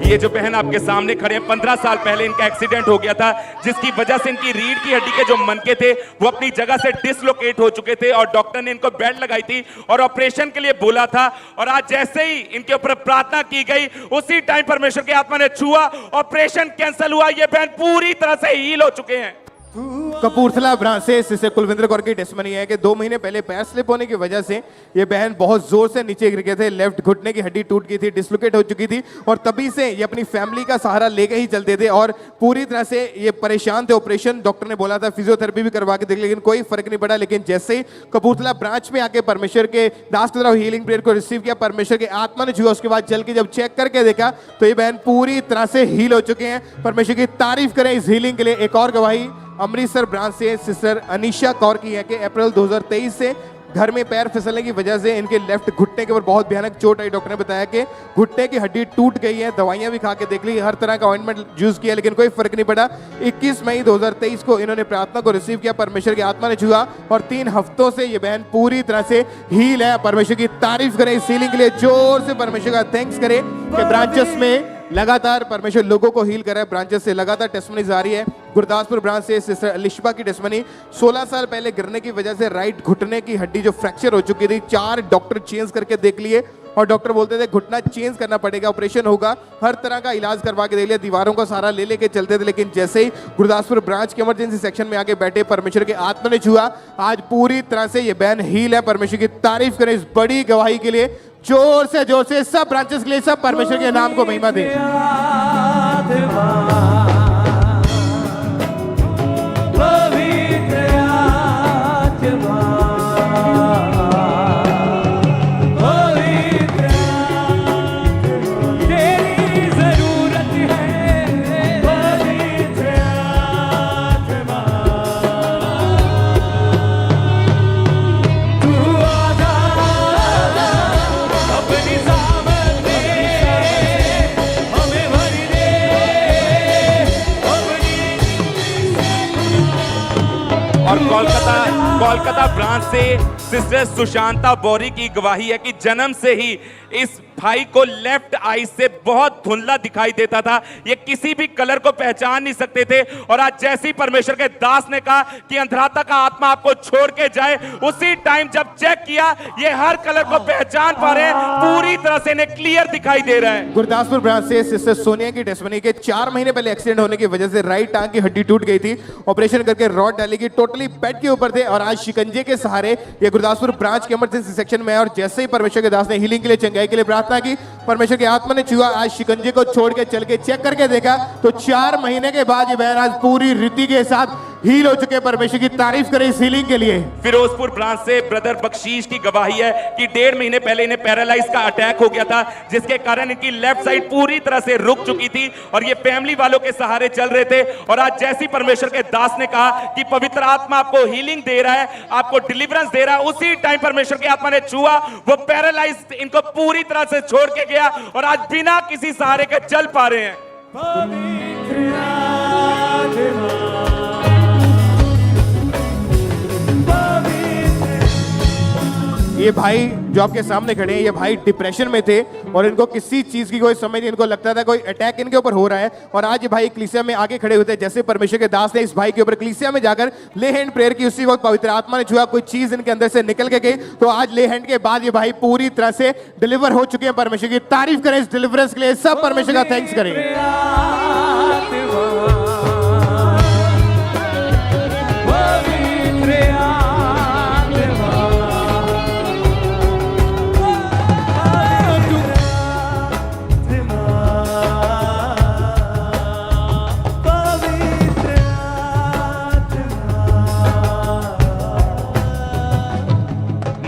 ये जो बहन आपके सामने खड़े हैं, 15 साल पहले इनका एक्सीडेंट हो गया था जिसकी वजह से इनकी रीढ़ की हड्डी के जो मनके थे वो अपनी जगह से डिसलोकेट हो चुके थे और डॉक्टर ने इनको बेड लगाई थी और ऑपरेशन के लिए बोला था और आज जैसे ही इनके ऊपर प्रार्थना की गई उसी टाइम परमेश्वर के आत्मा ने छुआ, ऑपरेशन कैंसिल हुआ, ये बहन पूरी तरह से हील हो चुके हैं। कपूरथला ब्रांच से सिस्टर कुलविंदर कौर की टेस्टमनी है कि 2 महीने पहले पैर स्लिप होने की वजह से ये बहन बहुत जोर से नीचे गिर गए थे। लेफ्ट घुटने की हड्डी टूट गई थी, डिसलोकेट हो चुकी थी और तभी से ये अपनी फैमिली का सहारा लेके ही चलते थे और पूरी तरह से ये परेशान थे। ऑपरेशन डॉक्टर ने बोला था, फिजियोथेरेपी भी करवा के देख, लेकिन कोई फर्क नहीं पड़ा। लेकिन जैसे ही कपूरथला ब्रांच में आके परमेश्वर के दास की तरफ हीलिंग प्रेयर को रिसीव किया, परमेश्वर के आत्मा ने छुआ, उसके बाद चल के जब चेक करके देखा तो ये बहन पूरी तरह से हील हो चुके हैं। परमेश्वर की तारीफ करें इस हीलिंग के लिए। एक और गवाही अमृतसर ब्रांच से सिस्टर अनीशा कौर की है कि अप्रैल 2023 से घर में पैर फिसलने की वजह से इनके लेफ्ट घुटने के ऊपर बहुत भयानक चोट आई। डॉक्टर ने बताया कि घुटने की हड्डी टूट गई है, दवाइयां भी खा के देख ली, हर तरह का ऑइंटमेंट यूज किया लेकिन कोई फर्क नहीं पड़ा। 21 मई 2023 को इन्होंने प्रार्थना को रिसीव किया, परमेश्वर की आत्मा ने छुआ और 3 हफ्तों से ये बहन पूरी तरह से हील है। परमेश्वर की तारीफ करें इस हीलिंग के लिए, जोर से परमेश्वर का थैंक्स करें कि ब्रांचेस में लगातार परमेश्वर लोगों को हील कर रहा है। ब्रांचेस से लगातार टेस्टमनी आ रही है। गुरदासपुर ब्रांच से सिस्टर अलिशबा की टेस्टमनी, 16 साल पहले गिरने की वजह से राइट घुटने की हड्डी जो फ्रैक्चर हो चुकी थी, 4 डॉक्टर चेंज करके देख लिए और डॉक्टर बोलते थे घुटना चेंज करना पड़ेगा, ऑपरेशन होगा, हर तरह का इलाज करवा के दे लिया, दीवारों का सहारा ले लेके चलते थे। लेकिन जैसे ही गुरदासपुर ब्रांच के इमरजेंसी सेक्शन में आके बैठे, परमेश्वर के आत्मा ने छुआ, आज पूरी तरह से ये बहन हील है। परमेश्वर की तारीफ करें इस बड़ी गवाही के लिए, जोर से सब ब्रांचेस के लिए, सब परमेश्वर के नाम को महिमा दें। और कोलकाता ब्रांच से सिस्टर सुशांता बोरी की गवाही है कि जन्म से ही इस भाई को लेफ्ट आई से बहुत धुंधला दिखाई देता था, ये किसी भी कलर को पहचान नहीं सकते थे और आज जैसे ही परमेश्वर के दास ने कहा कि अंधराता का आत्मा आपको छोड़ के जाए, उसी टाइम जब चेक किया ये हर कलर को पहचान पा रहे हैं, पूरी तरह से इन्हें क्लियर दिखाई दे रहा है। गुरदासपुर ब्रांच से सिस्टर सोनिया की टेस्टमनी के 4 महीने पहले एक्सीडेंट होने की वजह से राइट टांग की हड्डी टूट गई थी, ऑपरेशन करके रॉड डाली गई, टोटली बेड के ऊपर थे और आज शिकंजे के सहारे ये गुरदासपुर ब्रांच के इमरजेंसी सेक्शन में है। और जैसे ही परमेश्वर के दास ने हीलिंग के लिए, चंगाई के लिए प्रार्थना की, परमेश्वर के आत्मा ने छुआ, आज शिकंजे को छोड़ के चल के चेक करके देखा तो 4 महीने के बाद ये बहन आज पूरी रीति के साथ हील हो चुके। परमेश्वर की तारीफ करें इस हीलिंग के लिए। फिरोजपुर ब्रांच से ब्रदर बख्शीश की गवाही है कि 1.5 महीने पहले इन्हें पैरालाइज का अटैक हो गया था, जिसके कारण इनकी लेफ्ट साइड पूरी तरह से रुक चुकी थी और ये फैमिली वालों के सहारे चल रहे थे और आज जैसी परमेश्वर के दास ने कहा कि पवित्र आत्मा आपको हीलिंग दे रहा है, आपको डिलीवरेंस दे रहा है, उसी टाइम परमेश्वर के आत्मा ने छुआ, वो पैरालाइज इनको पूरी तरह से छोड़ के गया और आज बिना किसी सहारे के चल पा रहे हैं। ये भाई जो आपके सामने खड़े हैं, ये भाई डिप्रेशन में थे और इनको किसी चीज की कोई समझ नहीं, इनको लगता था कोई अटैक इनके ऊपर हो रहा है। और आज ये भाई कलीसिया में आगे खड़े होते हैं, जैसे परमेश्वर के दास ने इस भाई के ऊपर कलीसिया में जाकर ले हैंड प्रेयर की, उसी वक्त पवित्र आत्मा ने छुआ, कोई चीज इनके अंदर से निकल के गई। तो आज ले हैंड के बाद ये भाई पूरी तरह से डिलीवर हो चुके हैं। परमेश्वर की तारीफ करें इस डिलीवरेंस के लिए, सब परमेश्वर का थैंक्स करें।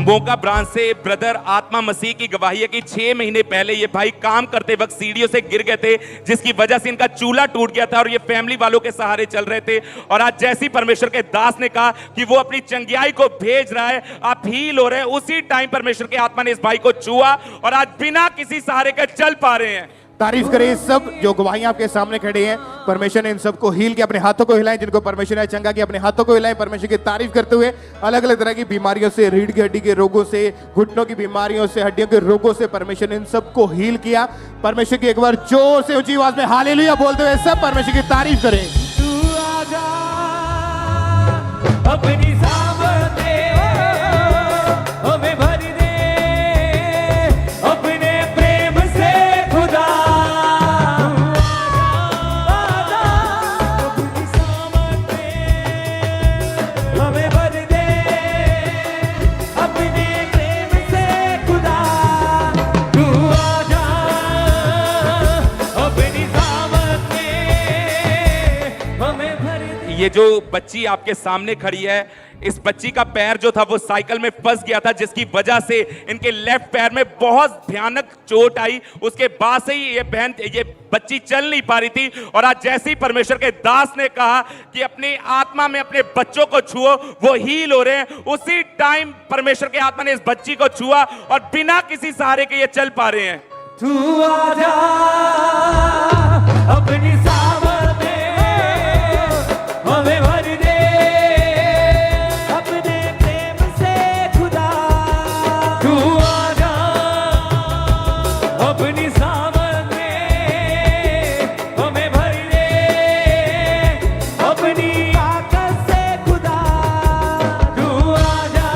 मोका ब्रांच से ब्रदर आत्मा मसीह की गवाही है कि 6 महीने पहले ये भाई काम करते वक्त सीढ़ियों से गिर गए थे, जिसकी वजह से इनका चूल्हा टूट गया था और ये फैमिली वालों के सहारे चल रहे थे। और आज जैसी परमेश्वर के दास ने कहा कि वो अपनी चंगियाई को भेज रहा है, आप हील हो रहे हैं, उसी टाइम परमेश्वर के आत्मा ने इस भाई को छुआ और आज बिना किसी सहारे के चल पा रहे हैं। तारीफ करें सब जो गवाहियां आपके सामने खड़े हैं। परमेश्वर ने इन सबको हील किया, अपने हाथों को हिलाएं, जिनको परमेश्वर ने चंगा किया अपने हाथों को हिलाएं। परमेश्वर की तारीफ करते हुए अलग अलग तरह की बीमारियों से, रीढ़ की हड्डी के रोगों से, घुटनों की बीमारियों से, हड्डियों के रोगों से परमेश्वर ने इन सबको हील किया। परमेश्वर की एक बार जोर से ऊंची आवाज में हालेलुया बोलते हुए सब परमेश्वर की तारीफ करें। तू आजा अपनी सामत हमें भर दे अपने प्रेम से खुदा। आजा अपनी सामत हमें भर दे अपने प्रेम से खुदा। तू आजा अपनी सामत हमें भर दे। ये जो बच्ची आपके सामने खड़ी है, इस बच्ची का पैर जो था वो साइकिल में फंस गया था, जिसकी वजह से इनके लेफ्ट पैर में बहुत भयानक चोट आई। उसके बाद से ही ये बच्ची चल नहीं पा रही थी। और आज जैसे ही परमेश्वर के दास ने कहा कि अपनी आत्मा में अपने बच्चों को छुओ, वो हील हो रहे हैं, उसी टाइम परमेश्वर के आत्मा ने इस बच्ची को छुआ और बिना किसी सहारे के ये चल पा रहे हैं। तू आजा अपनी सामत हमें भर दे अपने प्रेम से खुदा। तू आजा अपनी सामत हमें भर दे अपनी ताकत से खुदा। तू आजा।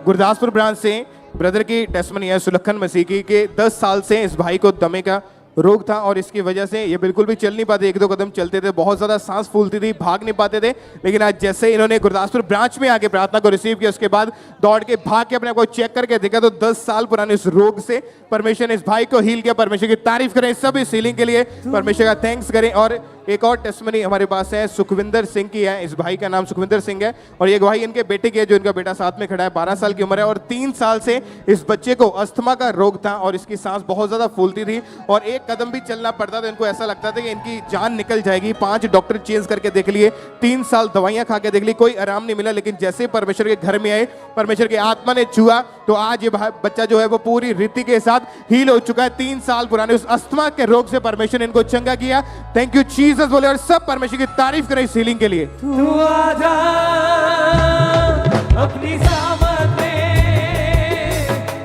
गुरदासपुर ब्रांच से ब्रदर की टेस्टमनी है सुलखन मसीह की कि 10 साल से इस भाई को दमे का रोग था और इसकी वजह से ये बिल्कुल भी चल नहीं पाते, 1-2 कदम चलते थे, बहुत ज्यादा सांस फूलती थी, भाग नहीं पाते थे। लेकिन आज जैसे इन्होंने गुरदासपुर ब्रांच में आके प्रार्थना को रिसीव किया, उसके बाद दौड़ के भाग के अपने आप को चेक करके देखा तो 10 साल पुराने इस रोग से परमेश्वर ने इस भाई को हील किया। परमेश्वर की तारीफ करें सब इस हीलिंग के लिए, परमेश्वर का थैंक्स करें। और एक और टेस्टमनी हमारे पास है सुखविंदर सिंह की है। इस भाई का नाम सुखविंदर सिंह है और ये गवाही इनके बेटे की है, जो इनका बेटा साथ में खड़ा है, 12 साल की उम्र है और 3 साल से इस बच्चे को अस्थमा का रोग था और इसकी सांस बहुत ज्यादा फूलती थी और एक कदम भी चलना पड़ता था इनको ऐसा लगता था कि इनकी जान निकल जाएगी। 5 डॉक्टर चेंज करके देख लिए, 3 साल दवाइयां खा के देख ली, कोई आराम नहीं मिला। लेकिन जैसे परमेश्वर के घर में आए, परमेश्वर की आत्मा ने छुआ तो आज ये बच्चा जो है वो पूरी रीति के साथ हील हो चुका है। 3 साल पुराने उस अस्थमा के रोग से परमेश्वर ने इनको चंगा किया। थैंक यू जीसस बोले और सब परमेश्वर की तारीफ करें इस हीलिंग के लिए। तू आजा अपनी सामत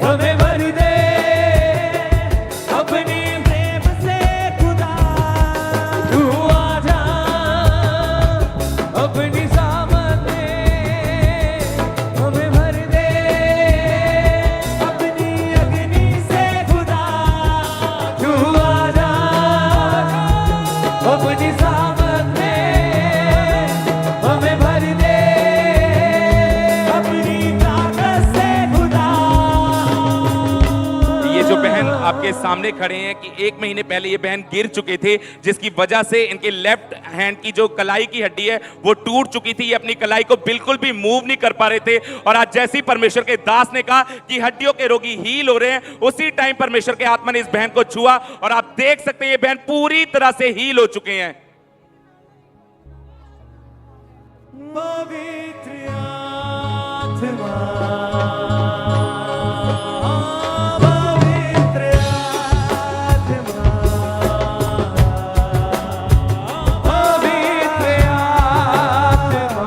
हमें भर दे अपनी प्रेम से खुदा। तू आजा अपनी सामत हमें भर दे अपनी अग्नि से खुदा। तू आजा अपनी सामत हमें भर दे अपनी ताकत से खुदा। ये जो बहन आपके सामने खड़े हैं कि 1 महीने पहले ये बहन गिर चुके थे, जिसकी वजह से इनके लेफ्ट हैंड की जो कलाई की हड्डी है वो टूट चुकी थी। ये अपनी कलाई को बिल्कुल भी मूव नहीं कर पा रहे थे और आज जैसे ही परमेश्वर के दास ने कहा कि हड्डियों के रोगी हील हो रहे हैं, उसी टाइम परमेश्वर के आत्मा ने इस बहन को छुआ और आप देख सकते हैं ये बहन पूरी तरह से हील हो चुके हैं। पवित्र आत्मा पवित्र आत्मा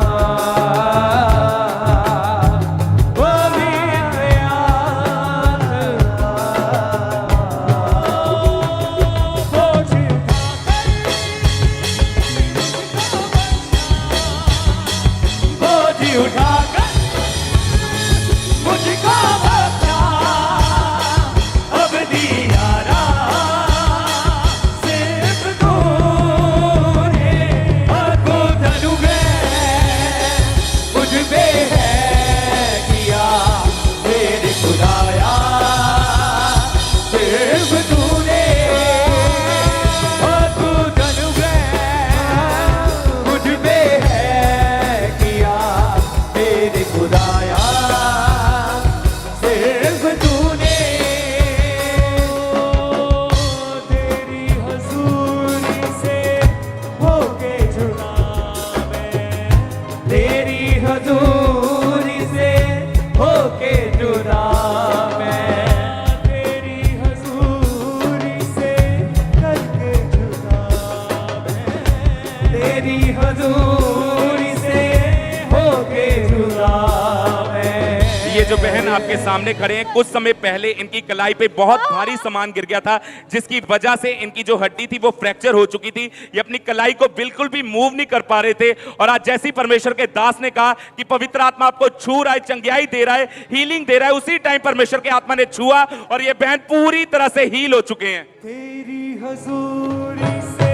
जो बहन आपके सामने खड़े हैं, कुछ समय पहले इनकी कलाई पे बहुत भारी सामान गिर गया था, जिसकी वजह से इनकी जो हड्डी थी वो फ्रैक्चर हो चुकी थी। ये अपनी कलाई को बिल्कुल भी मूव नहीं कर पा रहे थे। और आज जैसी परमेश्वर के दास ने कहा कि पवित्र आत्मा आपको छू रहा है, चंगियाई दे रहा है, हीलिंग दे रहा है, उसी टाइम परमेश्वर के आत्मा ने छुआ और ये बहन पूरी तरह से हील हो चुके हैं। तेरी हजूरी से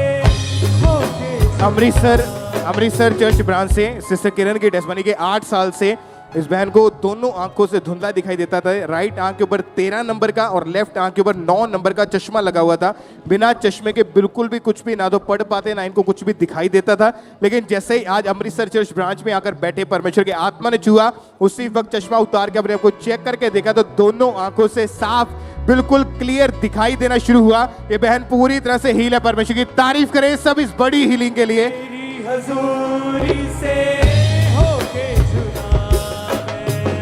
होके अमृतसर चर्च ब्रांच से सिस्टर किरण की टेस्टमनी के 8 साल से इस बहन को दोनों आंखों से धुंधला दिखाई देता था। राइट आंख के ऊपर 13 नंबर का और लेफ्ट आंख के ऊपर 9 नंबर का चश्मा लगा हुआ था। बिना चश्मे के बिल्कुल भी कुछ भी ना तो पढ़ पाते ना इनको कुछ भी दिखाई देता था। लेकिन जैसे ही आज अमृतसर चर्च ब्रांच में आकर बैठे, परमेश्वर के आत्मा ने छुआ, उसी वक्त चश्मा उतार के अपने आप को चेक करके देखा तो दोनों आंखों से साफ बिल्कुल क्लियर दिखाई देना शुरू हुआ। ये बहन पूरी तरह से हील है। परमेश्वर की तारीफ करें सब इस बड़ी हीलिंग के लिए। तेरी हजूरी से होके जुदा मैं,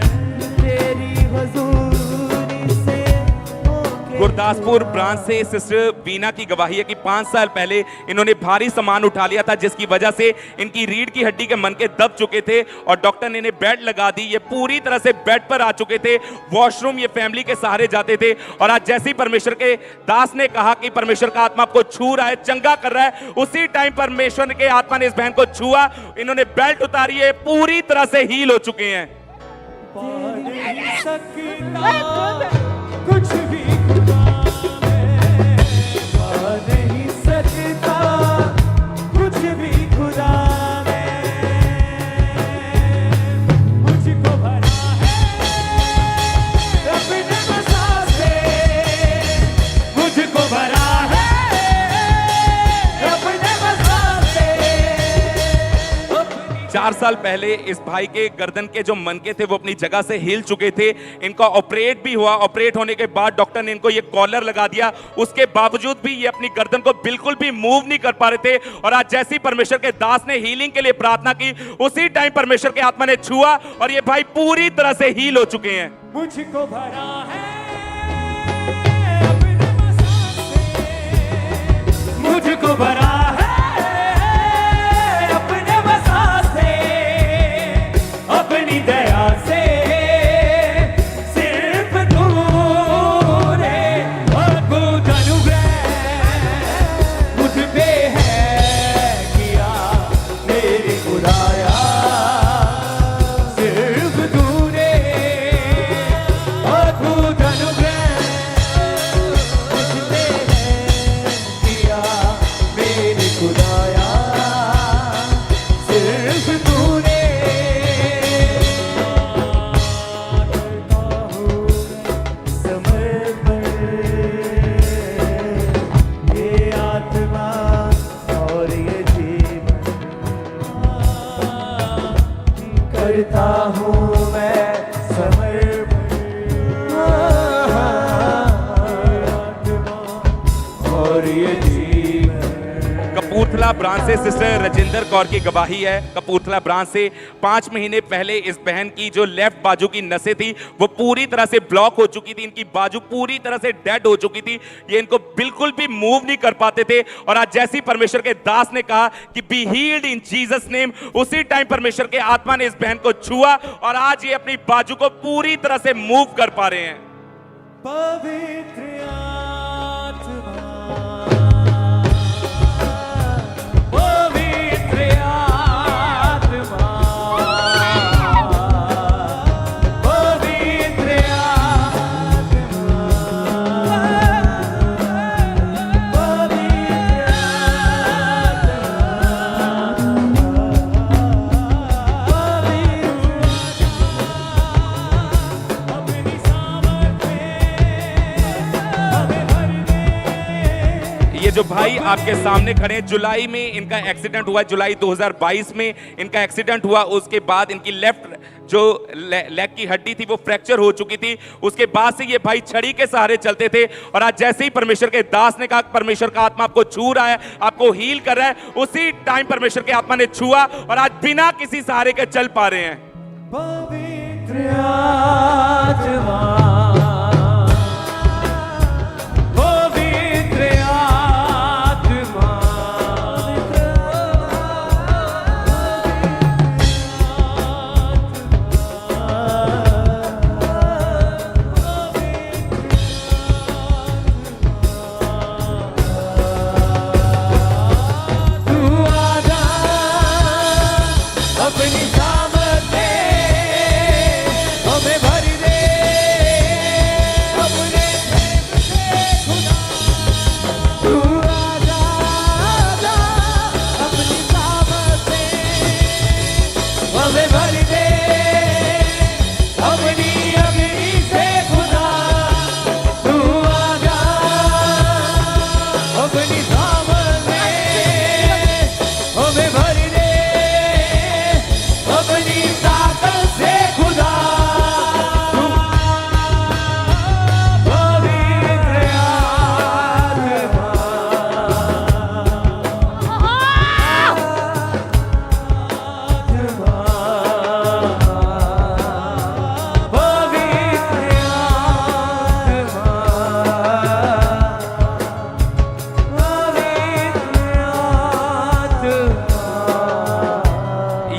तेरी हजूरी से होके गुरदासपुर ब्रांच से सिस्टर बीना की गवाही है कि 5 साल पहले इन्होंने भारी सामान उठा लिया था, जिसकी वजह से इनकी रीढ़ की हड्डी के मनके दब चुके थे और डॉक्टर ने इन्हें बेड लगा दी। ये पूरी तरह से बेड पर आ चुके थे, वॉशरूम ये फैमिली के सहारे जाते थे। और आज जैसे ही परमेश्वर के दास ने कहा कि परमेश्वर का आत्मा आपको छू रहा है, चंगा कर रहा है, उसी टाइम परमेश्वर के आत्मा ने इस बहन को छुआ। इन्होंने बेल्ट उतारी है, पूरी तरह से हील हो चुके हैं। पा नहीं सकता कुछ भी खुदा मैं, पा नहीं सकता कुछ भी खुदा मैं, मुझको भरा है अपने मसा से, मुझको भरा है अपने मसा से। 4 साल पहले इस भाई के गर्दन के जो मनके थे वो अपनी जगह से हिल चुके थे। इनका ऑपरेट भी हुआ। ऑपरेट होने के बाद डॉक्टर ने इनको ये कॉलर लगा दिया, उसके बावजूद भी ये अपनी गर्दन को बिल्कुल भी मूव नहीं कर पा रहे थे। और आज जैसे ही परमेश्वर के दास ने हीलिंग के लिए प्रार्थना की, उसी टाइम परमेश्वर के आत्मा ने छुआ और ये भाई पूरी तरह से हील हो चुके हैं। मुझको भरा है अपने मसा से, मुझको भरा है अपने मसा से, अपनी दया से, सिर्फ तूने अद्भुत अनुग्रह मुझ पे है किया मेरे खुदाया, सिर्फ तूने अद्भुत अनुग्रह मुझ पे है किया मेरे खुदाया, सिर्फ तूने। करता हूँ समर्पण, ये आत्मा और ये जीवन, करता हूँ मैं समर्पण, आत्मा और ये जीवन। कपूरथला ब्रांच से सिस्टर रजिंदर कौर की गवाही है। कपूरथला ब्रांच से 5 महीने पहले इस बहन की जो लेफ्ट बाजू की नसें थी वो पूरी तरह से ब्लॉक हो चुकी थी। इनकी बाजू पूरी तरह से डेड हो चुकी थी। ये इनको बिल्कुल भी मूव नहीं कर पाते थे। और आज जैसे ही परमेश्वर के दास ने कहा कि B healed in Jesus name, उसी टाइम परमेश्वर के आत्मा ने इस बहन को छुआ और आज ये अपनी बाजू को पूरी तरह से मूव कर पा रहे हैं। पवित्र आत्मा, पवित्र आत्मा, पवित्र आत्मा, अपनी सामर्थ हमें भर दे। ये जो भाई आपके सामने खड़े हैं, जुलाई में इनका एक्सीडेंट हुआ। जुलाई 2022 में इनका एक्सीडेंट हुआ। उसके बाद इनकी लेफ्ट जो लेग की हड्डी थी वो फ्रैक्चर हो चुकी थी। उसके बाद से ये भाई छड़ी के सहारे चलते थे। और आज जैसे ही परमेश्वर के दास ने कहा परमेश्वर का आत्मा आपको छू रहा है, आपको हील कर रहा है, उसी टाइम परमेश्वर के आत्मा ने छुआ और आज बिना किसी सहारे के चल पा रहे हैं। पवित्र आत्मा, पवित्र आत्मा,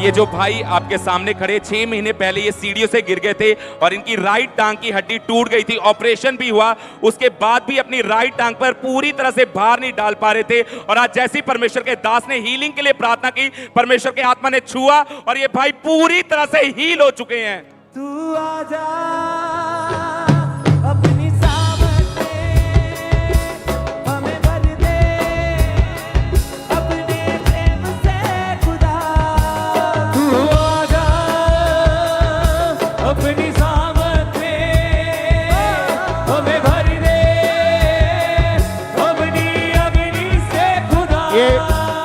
ये जो भाई आपके सामने खड़े 6 महीने पहले ये सीढ़ियों से गिर गए थे और इनकी राइट टांग की हड्डी टूट गई थी, ऑपरेशन भी हुआ, उसके बाद भी अपनी राइट टांग पर पूरी तरह से भार नहीं डाल पा रहे थे। और आज जैसी परमेश्वर के दास ने हीलिंग के लिए प्रार्थना की, परमेश्वर के आत्मा ने छुआ और ये भाई पूरी तरह से हील हो चुके हैं। तू आजा अपनी सामत में हमें भर दे अपने प्रेम से खुदा। तू आजा अपनी सामत में हमें भर दे अपनी से खुदा। ये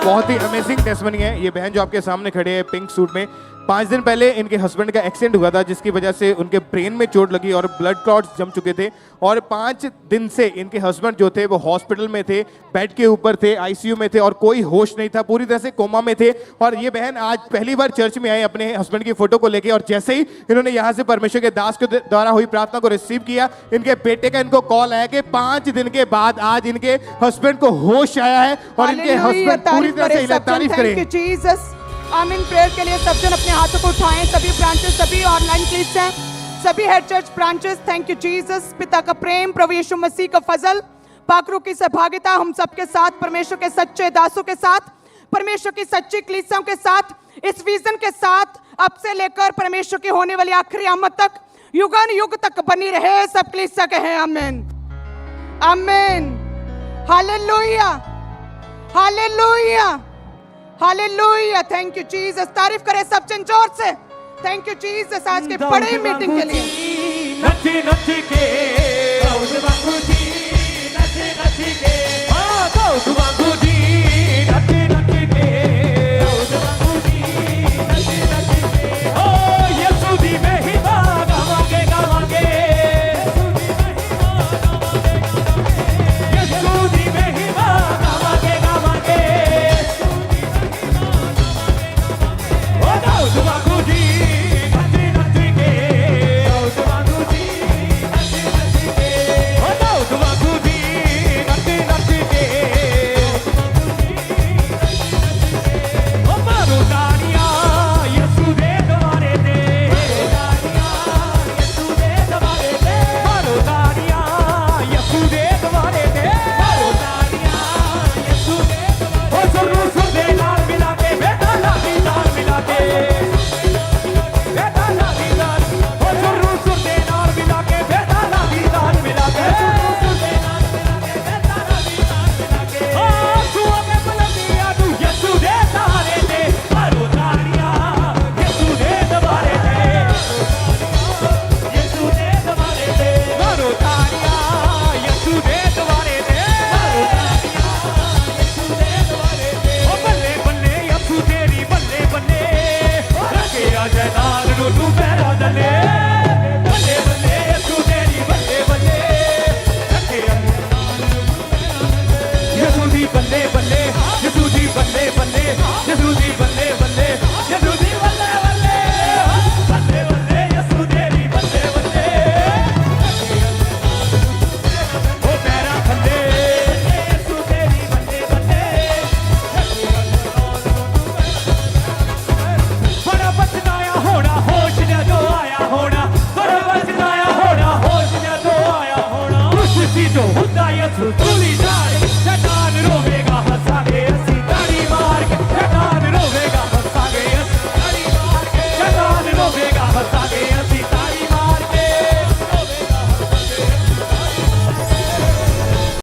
बहुत ही अमेजिंग टेस्टमनी है। ये बहन जो आपके सामने खड़े हैं पिंक सूट में, 5 दिन पहले इनके हस्बैंड का एक्सीडेंट हुआ था जिसकी वजह से उनके ब्रेन में चोट लगी और ब्लड क्लॉट्स जम चुके थे और 5 दिन से इनके हस्बैंड जो थे वो हॉस्पिटल में थे, बेड के ऊपर थे, आईसीयू में थे और कोई होश नहीं था, पूरी तरह से कोमा में थे। और ये बहन आज पहली बार चर्च में आए अपने हस्बैंड की फोटो को लेके और जैसे ही इन्होंने यहाँ से परमेश्वर के दास के द्वारा हुई प्रार्थना को रिसीव किया, इनके बेटे का इनको कॉल आया कि 5 दिन के बाद आज इनके हस्बैंड को होश आया है और इनके हस्बैंड पूरी तरह से तारीफ करें। आमीन। प्रेयर के लिए सब जन अपने हाथों को उठाएं, सभी ब्रांचेस, सभी ऑनलाइन क्लिप्स हैं, सभी head church branches. Thank you Jesus. पिता का प्रेम, प्रभु यीशु मसीह का फजल, पाकरू की सहभागिता हम सबके साथ, परमेश्वर के सच्चे दासों के साथ, परमेश्वर की सच्ची कलीसियाओं के साथ, इस विजन के साथ अब से लेकर परमेश्वर की होने वाली आखिरी आमद तक, युगान युग तक बनी रहे। सब कलीसिया कहें आमीन, आमीन, hallelujah, hallelujah, hallelujah. Thank you Jesus. तारीफ करें सब जन जोर से। थैंक यू जीसस आज के बड़े मीटिंग के लिए। नची नची के